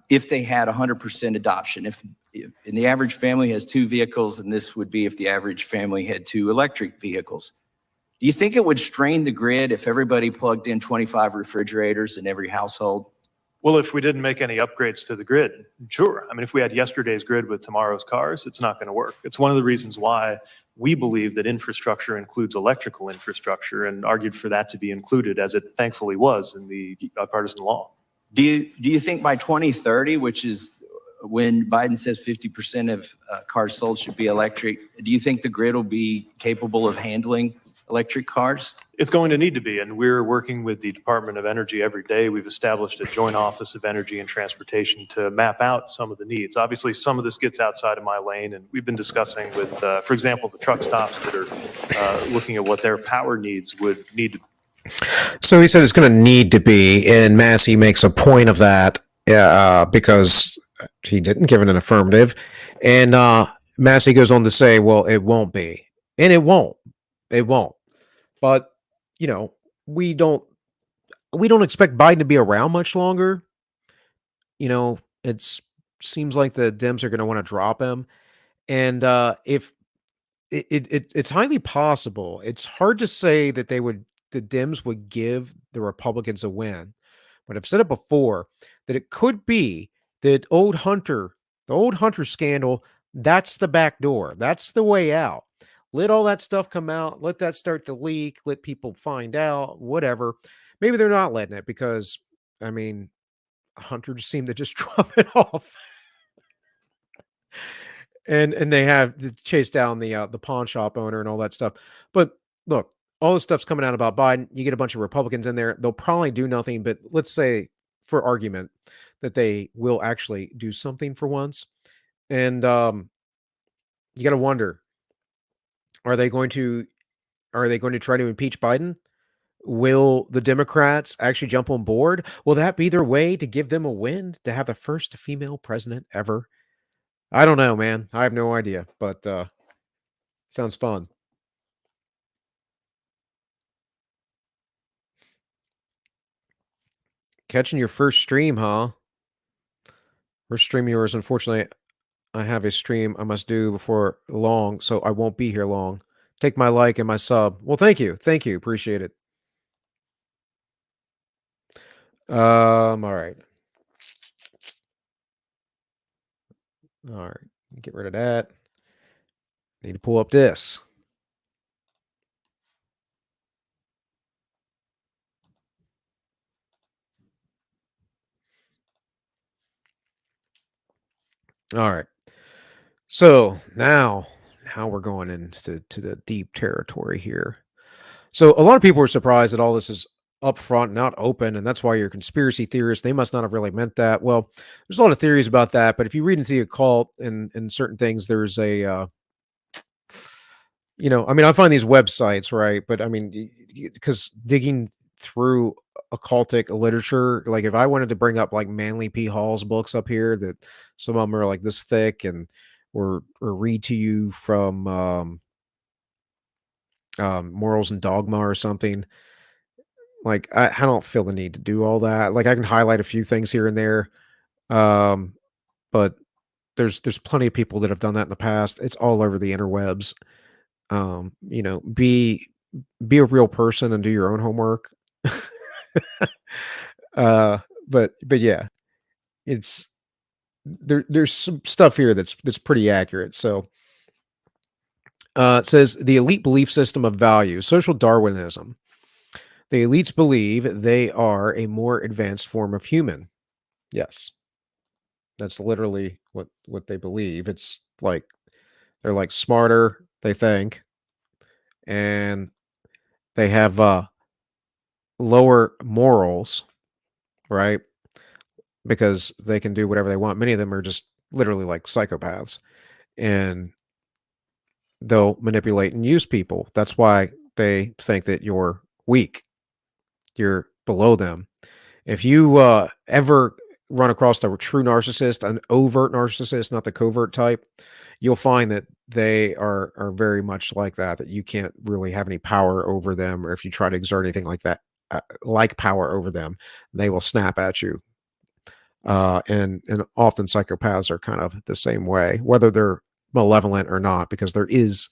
if they had 100% adoption. And the average family has 2 vehicles, and this would be if the average family had 2 electric vehicles. Do you think it would strain the grid if everybody plugged in 25 refrigerators in every household? Well, if we didn't make any upgrades to the grid, sure. I mean, if we had yesterday's grid with tomorrow's cars, it's not going to work. It's one of the reasons why we believe that infrastructure includes electrical infrastructure, and argued for that to be included, as it thankfully was in the bipartisan law. Do you think by 2030, which is when Biden says 50% of cars sold should be electric, do you think the grid will be capable of handling electric cars? It's going to need to be, and we're working with the Department of Energy every day. We've established a joint office of energy and transportation to map out some of the needs. Obviously, some of this gets outside of my lane, and we've been discussing with, for example, the truck stops that are looking at what their power needs would need to. So he said it's going to need to be, and Massey makes a point of that because he didn't give it an affirmative, and Massey goes on to say, well, it won't be, and it won't. But we don't expect Biden to be around much longer. It seems like the Dems are going to want to drop him, and if it's highly possible, it's hard to say that the Dems would give the Republicans a win, but I've said it before that it could be that the old Hunter scandal. That's the back door. That's the way out. Let all that stuff come out. Let that start to leak. Let people find out, whatever. Maybe they're not letting it because, I mean, Hunter just seemed to just drop it off. and they have chased down the pawn shop owner and all that stuff. But look, all this stuff's coming out about Biden. You get a bunch of Republicans in there. They'll probably do nothing, but let's say for argument that they will actually do something for once. And you got to wonder, Are they going to try to impeach Biden? Will the Democrats actually jump on board? Will that be their way to give them a win, to have the first female president ever? I don't know, man. I have no idea, but sounds fun. Catching your first stream, huh? First stream of yours. Unfortunately, I have a stream I must do before long, so I won't be here long. Take my like and my sub. Well, thank you. Thank you. Appreciate it. All right. All right. Get rid of that. Need to pull up this. All right. So now we're going into the deep territory here. So a lot of people are surprised that all this is up front, not open, and that's why you're conspiracy theorists. They must not have really meant that. Well, there's a lot of theories about that, but if you read into the occult and certain things, there's a I mean, I find these websites, right? But I mean, because digging through occultic literature, like if I wanted to bring up like Manly P. Hall's books up here, that some of them are like this thick, and or read to you from Morals and Dogma or something. Like I don't feel the need to do all that. Like I can highlight a few things here and there, but there's plenty of people that have done that in the past. It's all over the interwebs. Be a real person and do your own homework. But yeah, it's there's some stuff here that's pretty accurate. So it says the elite belief system of value, social Darwinism. The elites believe they are a more advanced form of human. Yes. That's literally what they believe. It's like they're like smarter, they think, and they have lower morals, right? Because they can do whatever they want. Many of them are just literally like psychopaths, and they'll manipulate and use people. That's why they think that you're weak. You're below them. If you ever run across a true narcissist, an overt narcissist, not the covert type, you'll find that they are very much like that, that you can't really have any power over them, or if you try to exert anything like that, like power over them, they will snap at you. And often psychopaths are kind of the same way, whether they're malevolent or not, because there is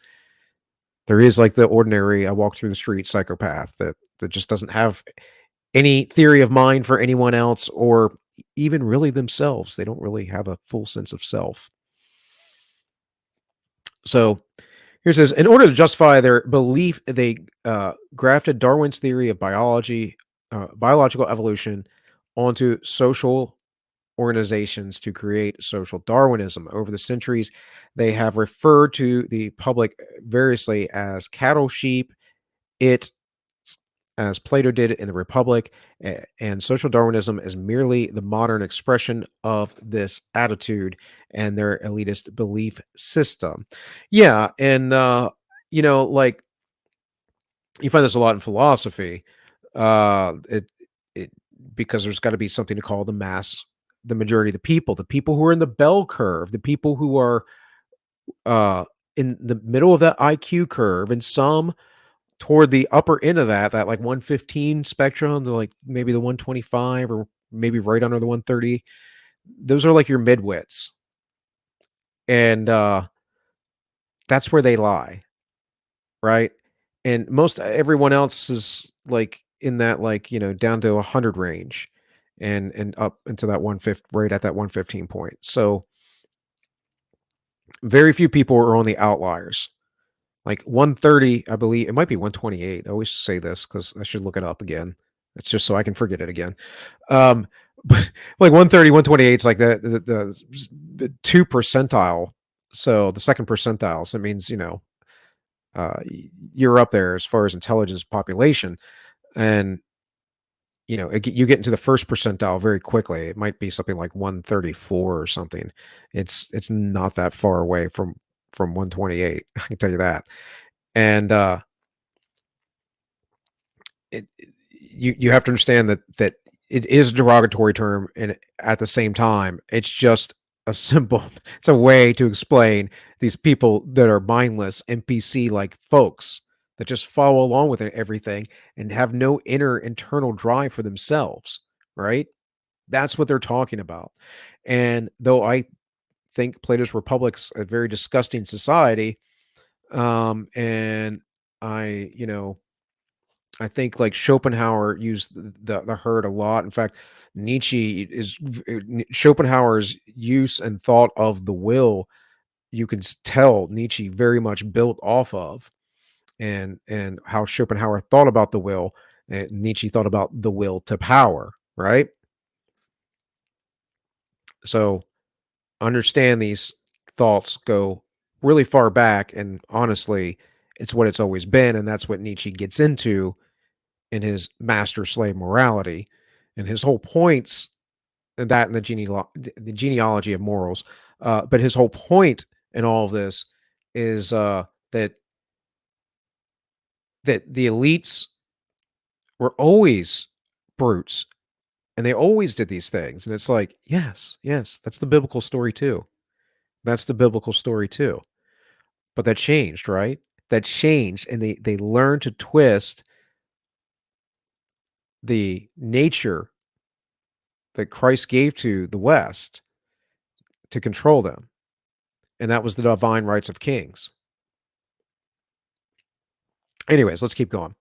like the ordinary, I walk through the street psychopath that just doesn't have any theory of mind for anyone else, or even really themselves. They don't really have a full sense of self. So here it says, in order to justify their belief, they grafted Darwin's theory of biological evolution onto social organizations to create social Darwinism. Over the centuries, they have referred to the public variously as cattle, sheep, it, as Plato did in the Republic, and social Darwinism is merely the modern expression of this attitude and their elitist belief system. Yeah, and like you find this a lot in philosophy. It it because there's got to be something to call the mass, the majority of the people who are in the bell curve, the people who are in the middle of that IQ curve, and some toward the upper end of that like 115 spectrum to like maybe the 125 or maybe right under the 130. Those are like your midwits. And that's where they lie, right? And most everyone else is like in that down to 100 range and up into that 150, right at that 115 point. So very few people are on the outliers. Like 130, I believe it might be 128. I always say this because I should look it up again. It's just so I can forget it again. But like 130, 128 is like the 2 percentile. So the second percentile. So it means, you're up there as far as intelligence population. And, you get into the first percentile very quickly. It might be something like 134 or something. It's not that far away from 128. I can tell you that. And you have to understand that it is a derogatory term, and at the same time, it's just it's a way to explain these people that are mindless NPC like folks that just follow along with everything and have no internal drive for themselves, right? That's what they're talking about. And though I think Plato's Republic's a very disgusting society, and I think like Schopenhauer used the herd a lot. In fact, Schopenhauer's use and thought of the will. You can tell Nietzsche very much built off of, and how Schopenhauer thought about the will. And Nietzsche thought about the will to power, right? So understand these thoughts go really far back, and honestly, it's what it's always been, and that's what Nietzsche gets into in his master slave morality, and his whole points, and that and the genealogy of morals. But his whole point in all of this is that the elites were always brutes, and they always did these things. And it's like, yes, that's the biblical story too. That's the biblical story too. But that changed, right? That changed, and they learned to twist the nature that Christ gave to the West to control them. And that was the divine rights of kings. Anyways, let's keep going.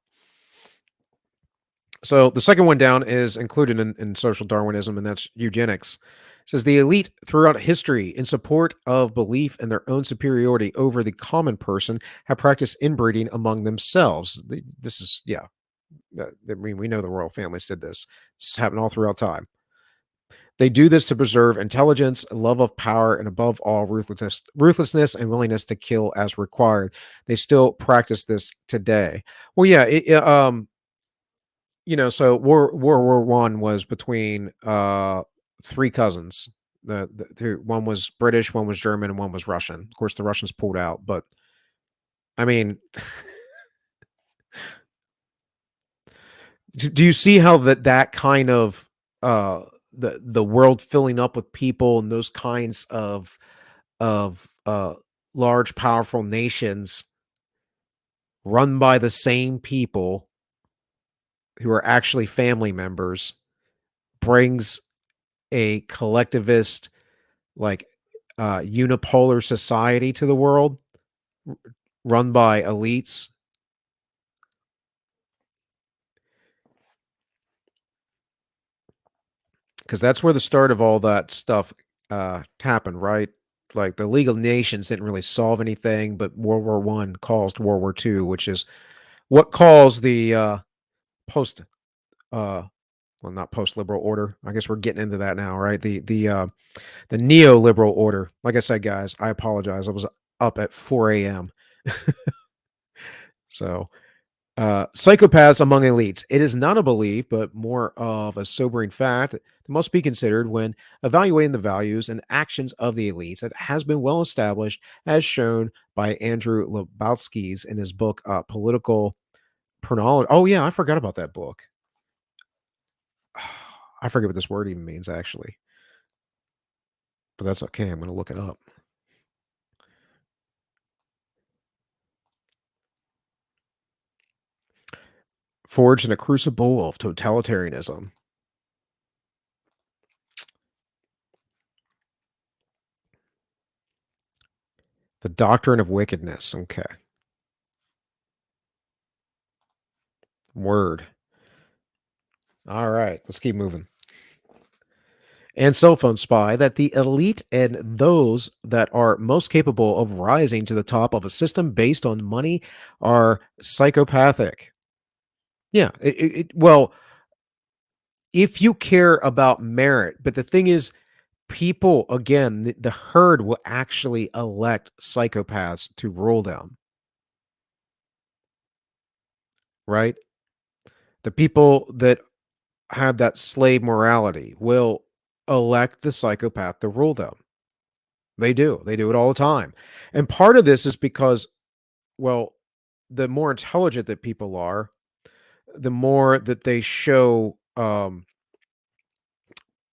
So the second one down is included in social Darwinism, and that's eugenics. It says the elite throughout history, in support of belief in their own superiority over the common person, have practiced inbreeding among themselves. This is, yeah. I mean, we know the royal families did this. This happened all throughout time. They do this to preserve intelligence, love of power, and above all, ruthlessness and willingness to kill as required. They still practice this today. Well, yeah, so World War One was between three cousins. One was British, one was German, and one was Russian. Of course, the Russians pulled out, but I mean, do you see how that kind of the world filling up with people and those kinds of large, powerful nations run by the same people who are actually family members brings a collectivist, like unipolar society to the world run by elites? because that's where the start of all that stuff happened, right? Like the League of Nations didn't really solve anything, but World War I caused World War II, which is what caused the post well, not post-liberal order. I guess we're getting into that now, right? The neoliberal order. Like I said, guys, I apologize. I was up at 4 a.m. So, psychopaths among elites. It is not a belief, but more of a sobering fact that must be considered when evaluating the values and actions of the elites. That has been well established, as shown by Andrew Lebowski's in his book, Political Chronology. Oh, yeah, I forgot about that book. I forget what this word even means, actually. But that's okay. I'm going to look it up. Forged in a crucible of totalitarianism. The doctrine of wickedness. Okay. Word. All right. Let's keep moving. And cell phone spy that the elite and those that are most capable of rising to the top of a system based on money are psychopathic. Yeah. Well, if you care about merit, but the thing is, people, again, the herd will actually elect psychopaths to rule them. Right? The people that have that slave morality will elect the psychopath to rule them. They do. They do it all the time. And part of this is because, well, the more intelligent that people are, the more that they show,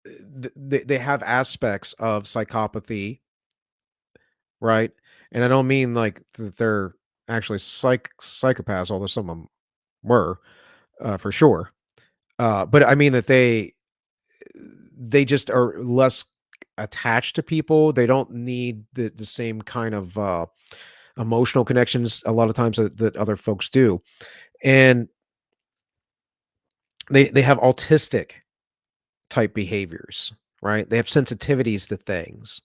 they have aspects of psychopathy, right? And I don't mean like that they're actually psychopaths, although some of them were, for sure. But I mean that they just are less attached to people. They don't need the same kind of emotional connections a lot of times that other folks do. And they have autistic type behaviors, right? They have sensitivities to things,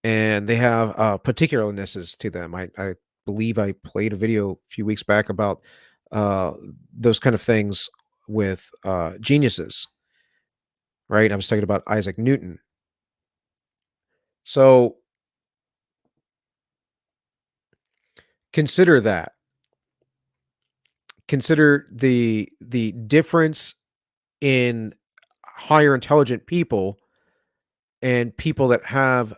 and they have particularnesses to them. I believe I played a video a few weeks back about those kind of things with geniuses, right? I was talking about Isaac Newton. So consider that. Consider the difference in higher intelligent people and people that have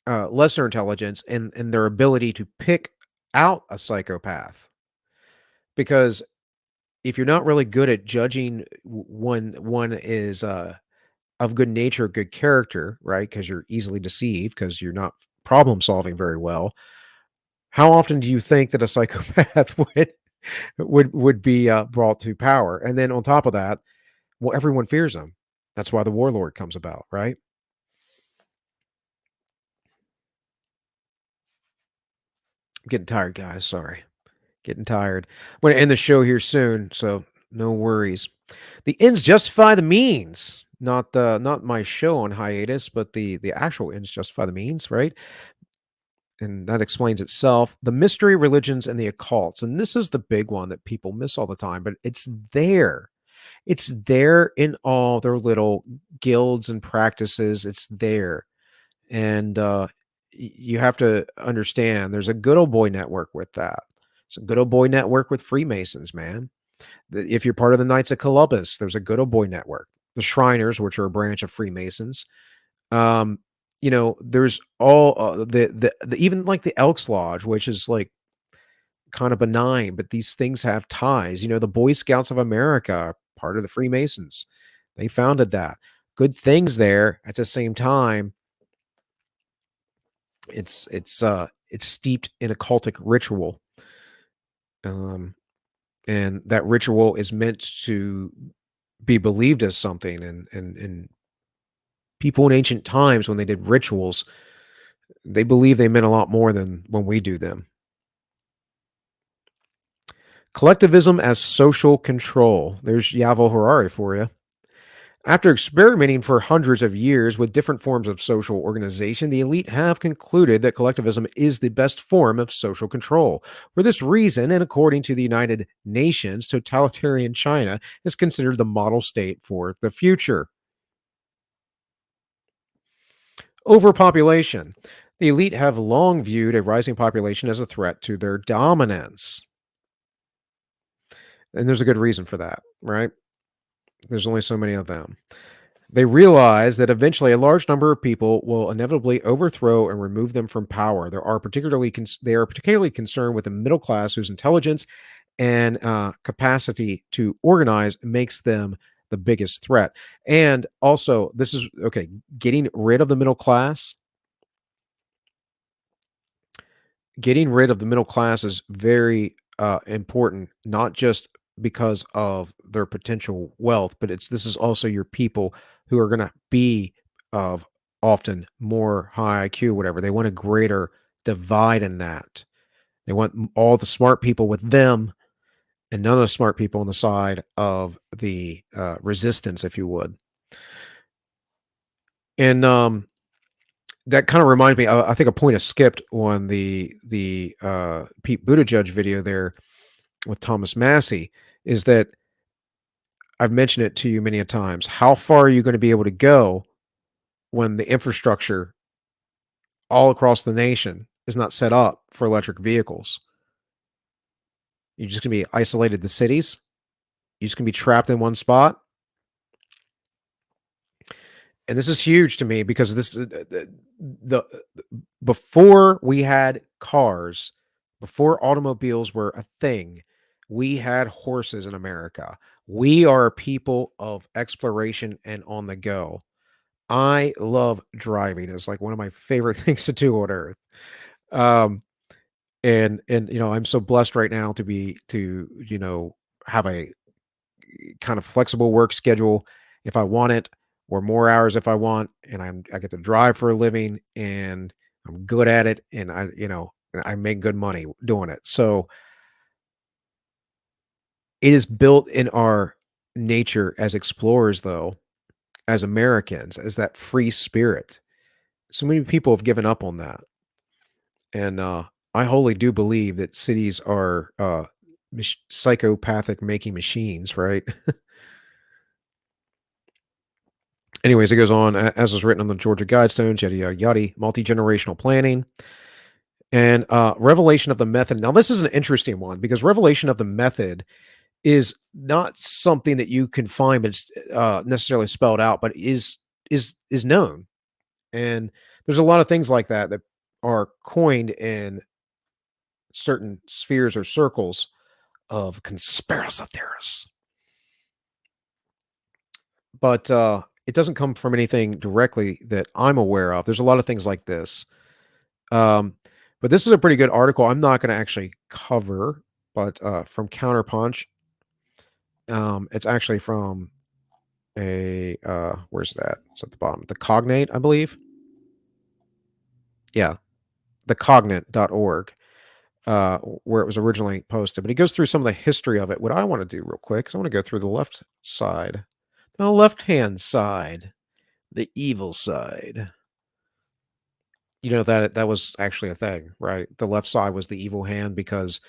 lesser intelligence and their ability to pick out a psychopath. Because if you're not really good at judging when one is of good nature, good character, right? Because you're easily deceived because you're not problem solving very well. How often do you think that a psychopath would be brought to power? And then on top of that, well, everyone fears them. That's why the warlord comes about, right? I'm getting tired, guys. Sorry. Getting tired. I'm going to end the show here soon, so no worries. The ends justify the means. Not my show on hiatus, but the actual ends justify the means, right? And that explains itself. The mystery religions and the occults. And this is the big one that people miss all the time, but it's there. It's there in all their little guilds and practices. It's there. And you have to understand there's a good old boy network with that. It's a good old boy network with Freemasons, man. If you're part of the Knights of Columbus, there's a good old boy network. The Shriners, which are a branch of Freemasons. There's all the even like the Elks Lodge, which is like kind of benign, but these things have ties. The Boy Scouts of America are part of the Freemasons. They founded that. Good things there. At the same time, it's steeped in occultic ritual. And that ritual is meant to be believed as something. And people in ancient times, when they did rituals, they believed they meant a lot more than when we do them. Collectivism as social control. There's Yuval Harari for you. After experimenting for hundreds of years with different forms of social organization, the elite have concluded that collectivism is the best form of social control. For this reason, and according to the United Nations, totalitarian China is considered the model state for the future. Overpopulation. The elite have long viewed a rising population as a threat to their dominance. And there's a good reason for that, right? There's only so many of them. They realize that eventually a large number of people will inevitably overthrow and remove them from power. They are particularly concerned with the middle class, whose intelligence and capacity to organize makes them the biggest threat. And also, this is okay, getting rid of the middle class. Getting rid of the middle class is very important, not just because of their potential wealth, but this is also your people who are going to be of often more high IQ, whatever. They want a greater divide in that. They want all the smart people with them and none of the smart people on the side of the resistance, if you would. And that kind of reminds me, I think a point I skipped on the Pete Buttigieg video there with Thomas Massey is that I've mentioned it to you many a times. How far are you going to be able to go when the infrastructure all across the nation is not set up for electric vehicles? You're just going to be isolated the cities. You're just going to be trapped in one spot. And this is huge to me because before we had cars, before automobiles were a thing, we had horses in America. We are a people of exploration and on the go. I love driving. It's like one of my favorite things to do on earth. And I'm so blessed right now to have a kind of flexible work schedule if I want it, or more hours if I want, and I get to drive for a living and I'm good at it, and I make good money doing it. So it is built in our nature as explorers, though, as Americans, as that free spirit. So many people have given up on that. And I wholly do believe that cities are psychopathic making machines, right? Anyways, it goes on, as was written on the Georgia Guidestones, yada, yada, yada, multi-generational planning. And revelation of the method. Now, this is an interesting one because revelation of the method is not something that you can find, but it's necessarily spelled out, but is known. And there's a lot of things like that are coined in certain spheres or circles of conspiracy theorists. But it doesn't come from anything directly that I'm aware of. There's a lot of things like this. But this is a pretty good article. I'm not going to actually cover, but from Counterpunch. It's actually from a where's that? It's at the bottom. The Cognate, I believe. Yeah, thecognate.org, where it was originally posted. But he goes through some of the history of it. What I want to do real quick is I want to go through the left side, the left-hand side, the evil side. You know that was actually a thing, right? The left side was the evil hand because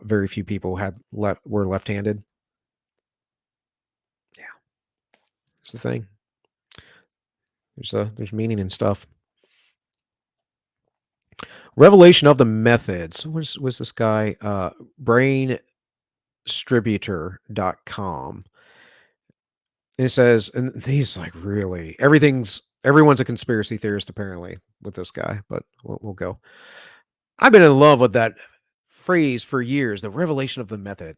very few people were left-handed. Yeah, it's the thing. There's meaning and stuff. Revelation of the methods. What's this guy? braindistributor.com. And it says, and he's like, really, everyone's a conspiracy theorist apparently with this guy, but we'll go. I've been in love with that phrase for years, the revelation of the method.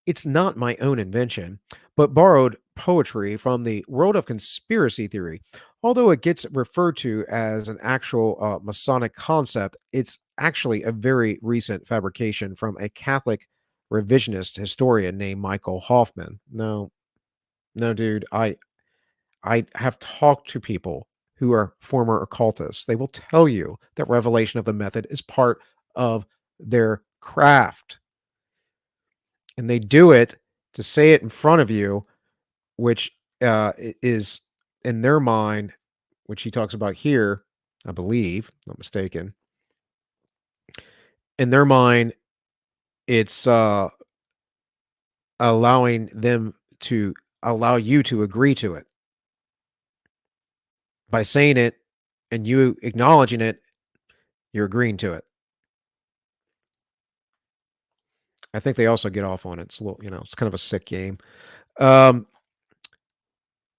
It's not my own invention, but borrowed poetry from the world of conspiracy theory. Although it gets referred to as an actual Masonic concept, it's actually a very recent fabrication from a Catholic revisionist historian named Michael Hoffman. No, dude, I have talked to people who are former occultists. They will tell you that revelation of the method is part of their craft. And they do it to say it in front of you, which is in their mind, which he talks about here, I believe, not mistaken. In their mind, it's allowing them to allow you to agree to it. By saying it and you acknowledging it, you're agreeing to it. I think they also get off on it. It's a little, it's kind of a sick game.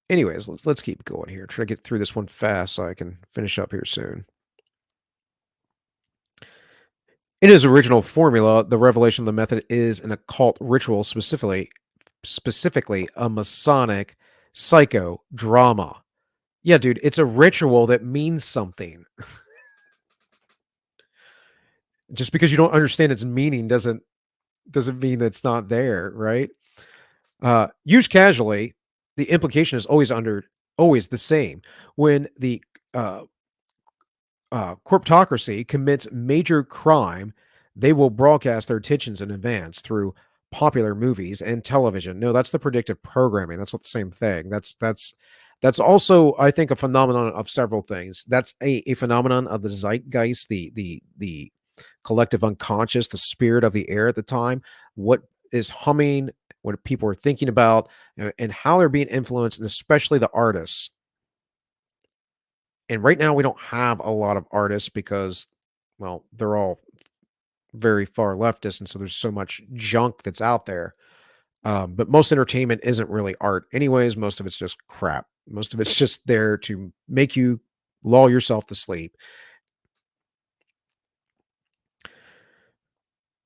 Anyways, let's keep going here. Try to get through this one fast so I can finish up here soon. In his original formula, the revelation of the method is an occult ritual, specifically a Masonic psychodrama. Yeah, dude, it's a ritual that means something. Just because you don't understand its meaning doesn't mean that it's not there, right? Used casually, the implication is always the same. When the corptocracy commits major crime, they will broadcast their intentions in advance through popular movies and television. No, that's the predictive programming. That's not the same thing. That's also, I think, a phenomenon of several things. That's a phenomenon of the zeitgeist, the collective unconscious, the spirit of the air at the time, what is humming, what people are thinking about, and how they're being influenced, and especially the artists. And right now we don't have a lot of artists because, well, they're all very far leftist, and so there's so much junk that's out there. But most entertainment isn't really art anyways. Most of it's just crap. Most of it's just there to make you lull yourself to sleep.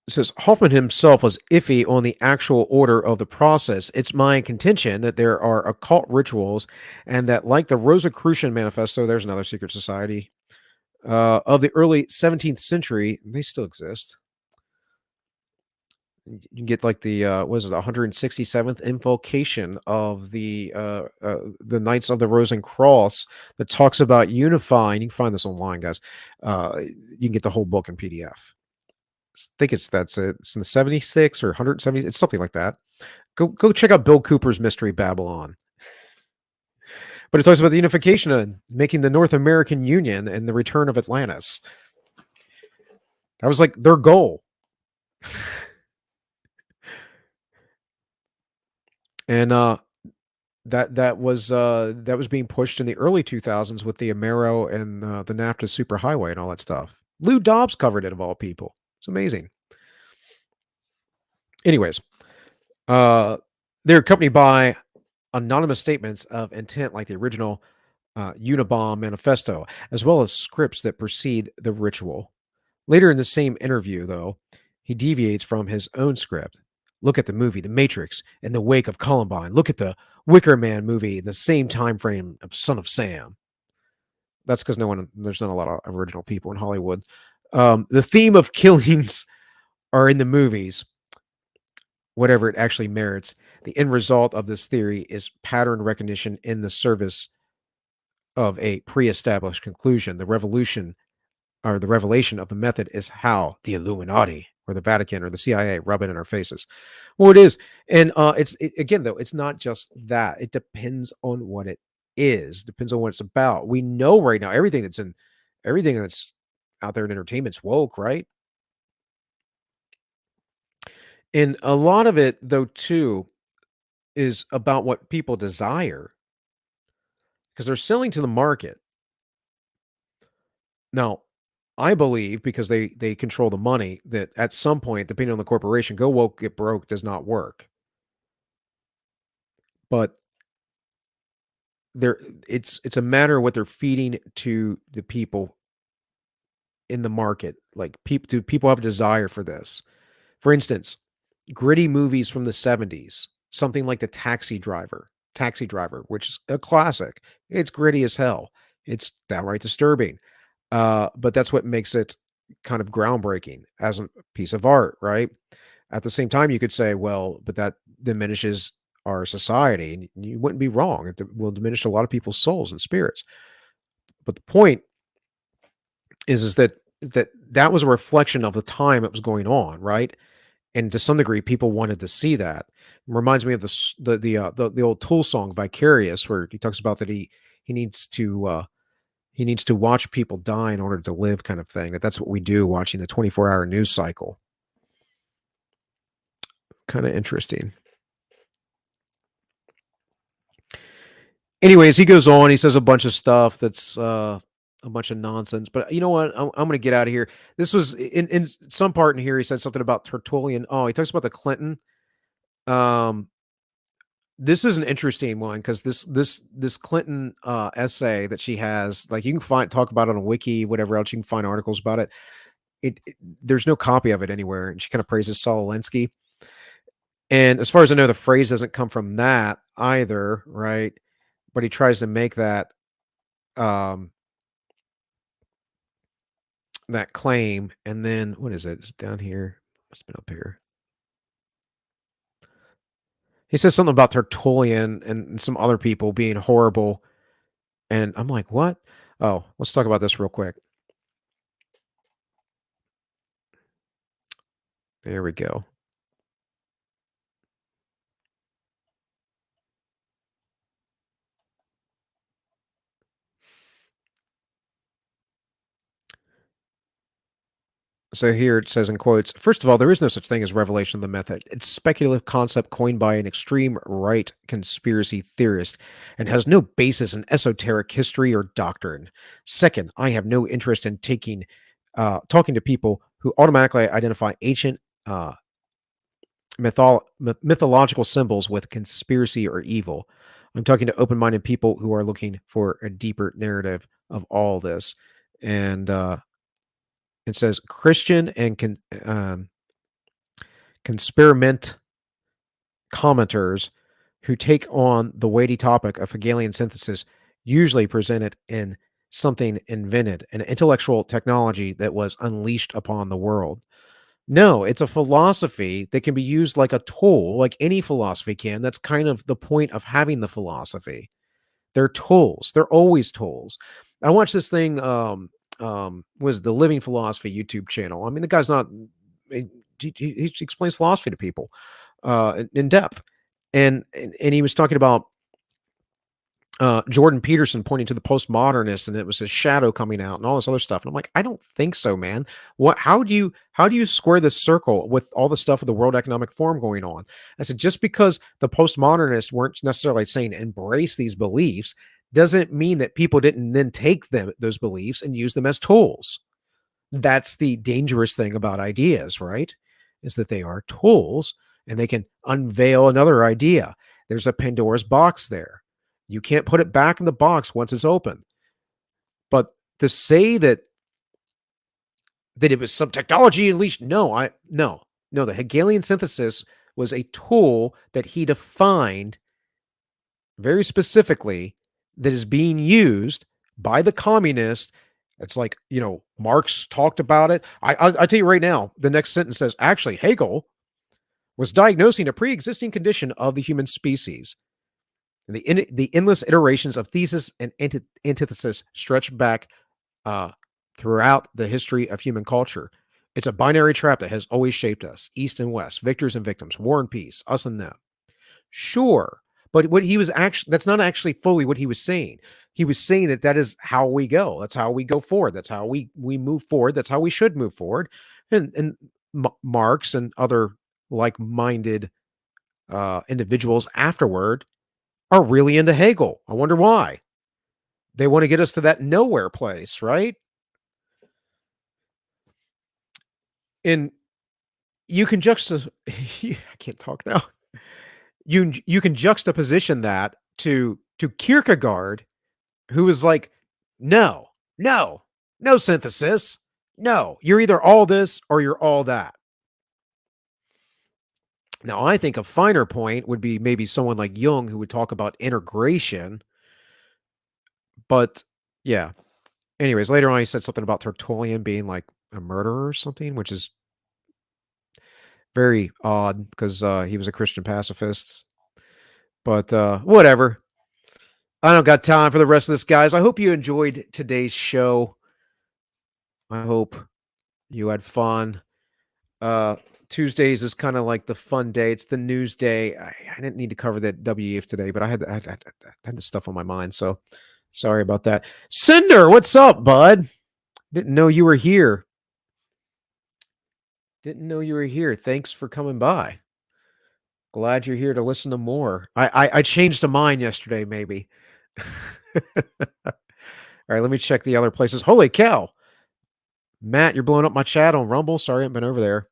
It says Hoffman himself was iffy on the actual order of the process. It's my contention that there are occult rituals, and that, like the Rosicrucian Manifesto, there's another secret society of the early 17th century. They still exist. You can get like the 167th invocation of the Knights of the Rose Cross that talks about unifying. You can find this online, guys. You can get the whole book in PDF. I think it's in the 76 or 170. It's something like that. Go check out Bill Cooper's Mystery Babylon. But it talks about the unification of making the North American Union and the return of Atlantis. That was like their goal. And that was being pushed in the early 2000s with the Amero and the NAFTA superhighway and all that stuff. Lou Dobbs covered it, of all people. It's amazing. Anyways, they're accompanied by anonymous statements of intent like the original Unabomb manifesto, as well as scripts that precede the ritual. Later in the same interview, though, he deviates from his own script. Look at the movie The Matrix in the wake of Columbine. Look at the Wicker Man movie, the same time frame of Son of Sam. That's because there's not a lot of original people in Hollywood. The theme of killings are in the movies, whatever it actually merits. The end result of this theory is pattern recognition in the service of a pre-established conclusion. The revelation of the method is how the Illuminati or the Vatican or the CIA rub it in our faces. Well, it is. And again, though, it's not just that. It depends on what it is. Depends on what it's about. We know right now everything that's out there in entertainment's woke, right? And a lot of it, though, too, is about what people desire, because they're selling to the market. Now, I believe, because they control the money, that at some point, depending on the corporation, go woke, get broke does not work. But it's a matter of what they're feeding to the people in the market. Like, do people have a desire for this? For instance, gritty movies from the 70s, something like The Taxi Driver, which is a classic. It's gritty as hell. It's downright disturbing. But that's what makes it kind of groundbreaking as a piece of art, right? At the same time, you could say, well, but that diminishes our society, and you wouldn't be wrong. It will diminish a lot of people's souls and spirits. But the point is that was a reflection of the time it was going on, right? And to some degree, people wanted to see that. It reminds me of the old Tool song "Vicarious," where he talks about that he needs to watch people die in order to live, kind of thing. That's what we do watching the 24-hour news cycle. Kind of interesting. Anyways, he goes on. He says a bunch of stuff that's a bunch of nonsense. But you know what? I'm going to get out of here. This was in some part in here. He said something about Tertullian. Oh, he talks about the Clinton. This is an interesting one because this Clinton essay that she has, like, you can talk about it on a wiki, whatever else. You can find articles about it. There's no copy of it anywhere, and she kind of praises Saul Alinsky. And as far as I know, the phrase doesn't come from that either, right? But he tries to make that that claim. And then what is it? It's down here. It's been up here. He says something about Tertullian and some other people being horrible. And I'm like, what? Oh, let's talk about this real quick. There we go. So here it says in quotes, first of all, there is no such thing as revelation of the method. It's a speculative concept coined by an extreme right conspiracy theorist and has no basis in esoteric history or doctrine. Second, I have no interest in talking to people who automatically identify ancient mythological symbols with conspiracy or evil. I'm talking to open-minded people who are looking for a deeper narrative of all this. And it says Christian and conspirament commenters who take on the weighty topic of Hegelian synthesis usually present it in something invented, an intellectual technology that was unleashed upon the world. No, it's a philosophy that can be used like a tool, like any philosophy can. That's kind of the point of having the philosophy. They're tools. They're always tools. I watched this thing, was the Living Philosophy YouTube channel. I mean, the guy's not, he explains philosophy to people in depth. And he was talking about Jordan Peterson pointing to the postmodernists, and it was his shadow coming out and all this other stuff. And I'm like, I don't think so, man. How do you square this circle with all the stuff with the World Economic Forum going on? I said, just because the postmodernists weren't necessarily saying embrace these beliefs doesn't mean that people didn't then take those beliefs and use them as tools. That's the dangerous thing about ideas, right? Is that they are tools and they can unveil another idea. There's a Pandora's box there. You can't put it back in the box once it's open. But to say that it was some technology, at least, no, the Hegelian synthesis was a tool that he defined very specifically that is being used by the communists. It's like, Marx talked about it. I'll tell you right now, the next sentence says, actually, Hegel was diagnosing a pre-existing condition of the human species. And the endless iterations of thesis and antithesis stretch back throughout the history of human culture. It's a binary trap that has always shaped us, east and west, victors and victims, war and peace, us and them. Sure, but what he was that's not actually fully what he was saying. He was saying that is how we go. That's how we go forward. That's how we move forward. That's how we should move forward. And Marx and other like-minded individuals afterward are really into Hegel. I wonder why. They want to get us to that nowhere place, right? And you can I can't talk now. You can juxtaposition that to Kierkegaard, who was like, no synthesis. No, you're either all this or you're all that. Now, I think a finer point would be maybe someone like Jung, who would talk about integration. But yeah. Anyways, later on, he said something about Tertullian being like a murderer or something, which is very odd because he was a Christian pacifist. But whatever. I don't got time for the rest of this, guys. I hope you enjoyed today's show. I hope you had fun. Tuesdays is kind of like the fun day. It's the news day. I didn't need to cover that WEF today, but I had this stuff on my mind, so sorry about that. Cinder, what's up, bud? Didn't know you were here. Didn't know you were here. Thanks for coming by. Glad you're here to listen to more. I changed of mind yesterday, maybe. All right, let me check the other places. Holy cow. Matt, you're blowing up my chat on Rumble. Sorry I haven't been over there.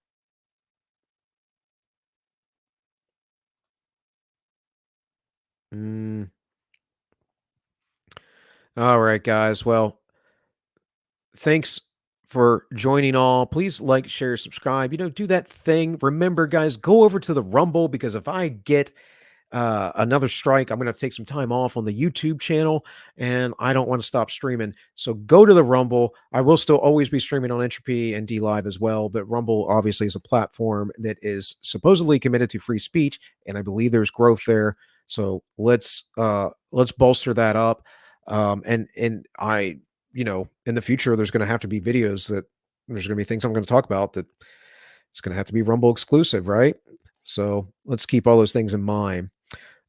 All right, guys. Well, thanks for joining all. Please like, share, subscribe. Do that thing. Remember, guys, go over to the Rumble, because if I get another strike, I'm going to take some time off on the YouTube channel, and I don't want to stop streaming. So go to the Rumble. I will still always be streaming on Entropy and DLive as well, but Rumble obviously is a platform that is supposedly committed to free speech, and I believe there's growth there. So let's bolster that up. And I, in the future, there's going to have to be videos that there's going to be things I'm going to talk about that it's going to have to be Rumble exclusive, right? So let's keep all those things in mind.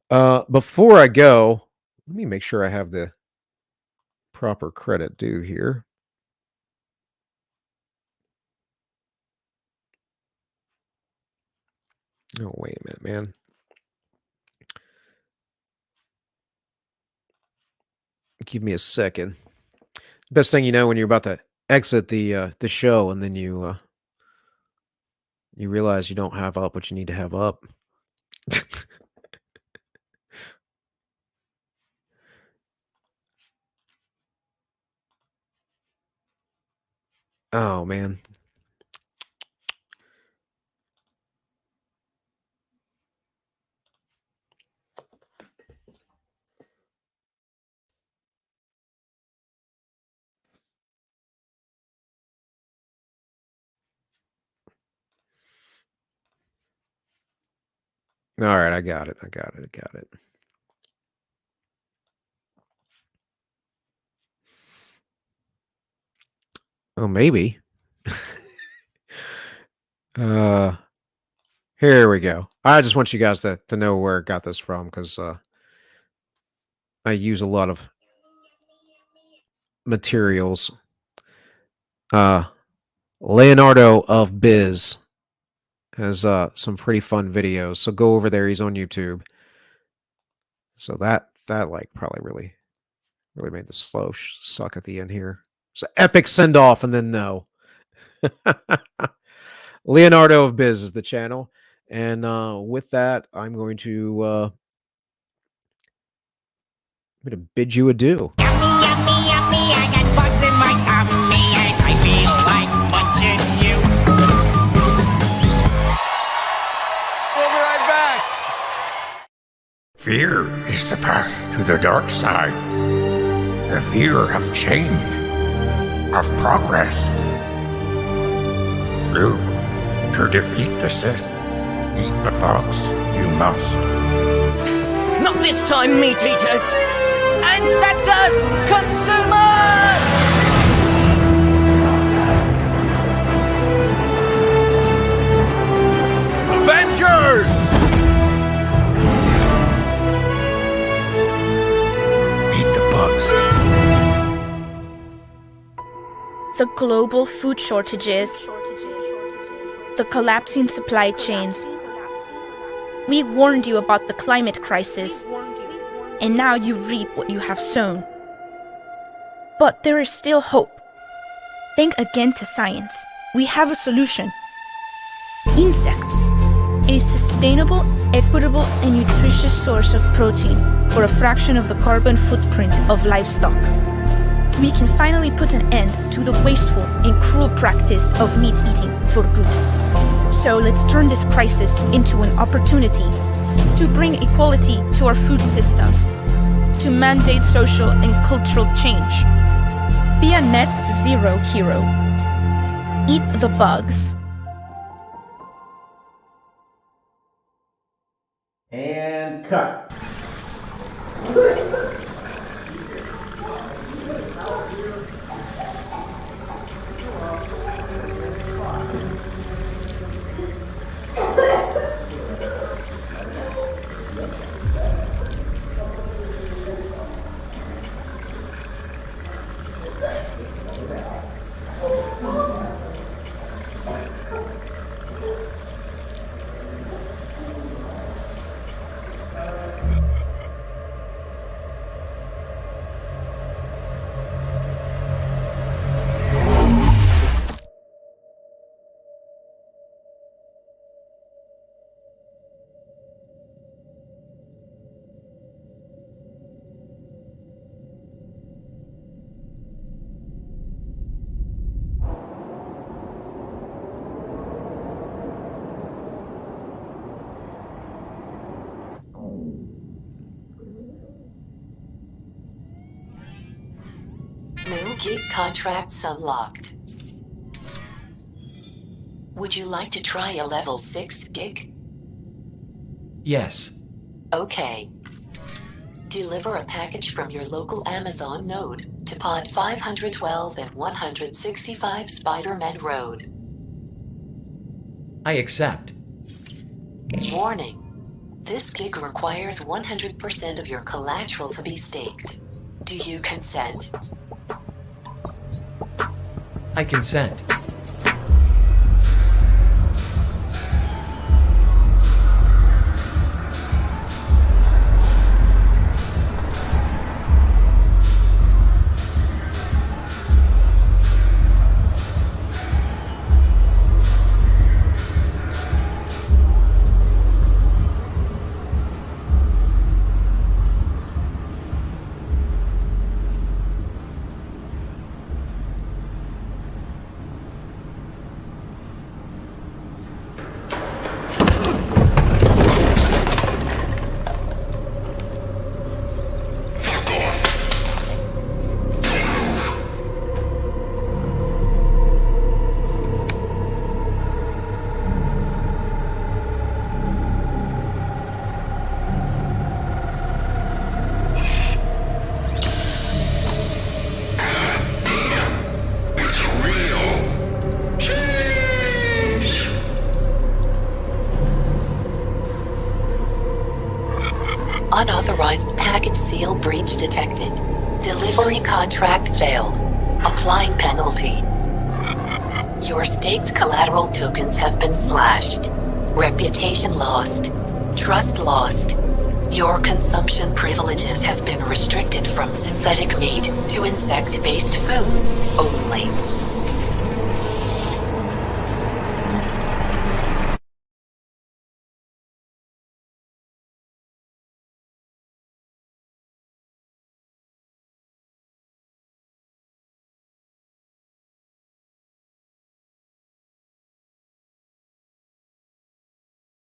Before I go, let me make sure I have the proper credit due here. Oh, wait a minute, man. Give me a second. Best thing when you're about to exit the show, and then you realize you don't have up what you need to have up. Oh, man. All right, I got it. Oh, maybe. Here we go. I just want you guys to know where I got this from, because I use a lot of materials. Leonardo of Biz has some pretty fun videos, so go over there. He's on YouTube. So that like probably really made the slow suck at the end here. It's an epic send off, and then no. Leonardo of Biz is the channel, and with that, I'm going to bid you adieu. Fear is the path to the dark side. The fear of change, of progress. Luke, to defeat the Sith, eat the bugs, you must. Not this time, meat eaters! Insectus consumers! Avengers! The global food shortages, the collapsing supply chains. We warned you about the climate crisis, and now you reap what you have sown. But there is still hope. Think again to science. We have a solution. Insects, a sustainable, equitable, and nutritious source of protein for a fraction of the carbon footprint of livestock. We can finally put an end to the wasteful and cruel practice of meat eating for good. So let's turn this crisis into an opportunity to bring equality to our food systems, to mandate social and cultural change. Be a net zero hero. Eat the bugs. And cut. Gig contracts unlocked. Would you like to try a level 6 gig? Yes. Okay. Deliver a package from your local Amazon node to pod 512 and 165 Spider-Man Road. I accept. Warning. This gig requires 100% of your collateral to be staked. Do you consent? I consent. Unauthorized package seal breach detected. Delivery contract failed. Applying penalty. Your staked collateral tokens have been slashed. Reputation lost. Trust lost. Your consumption privileges have been restricted from synthetic meat to insect-based foods only.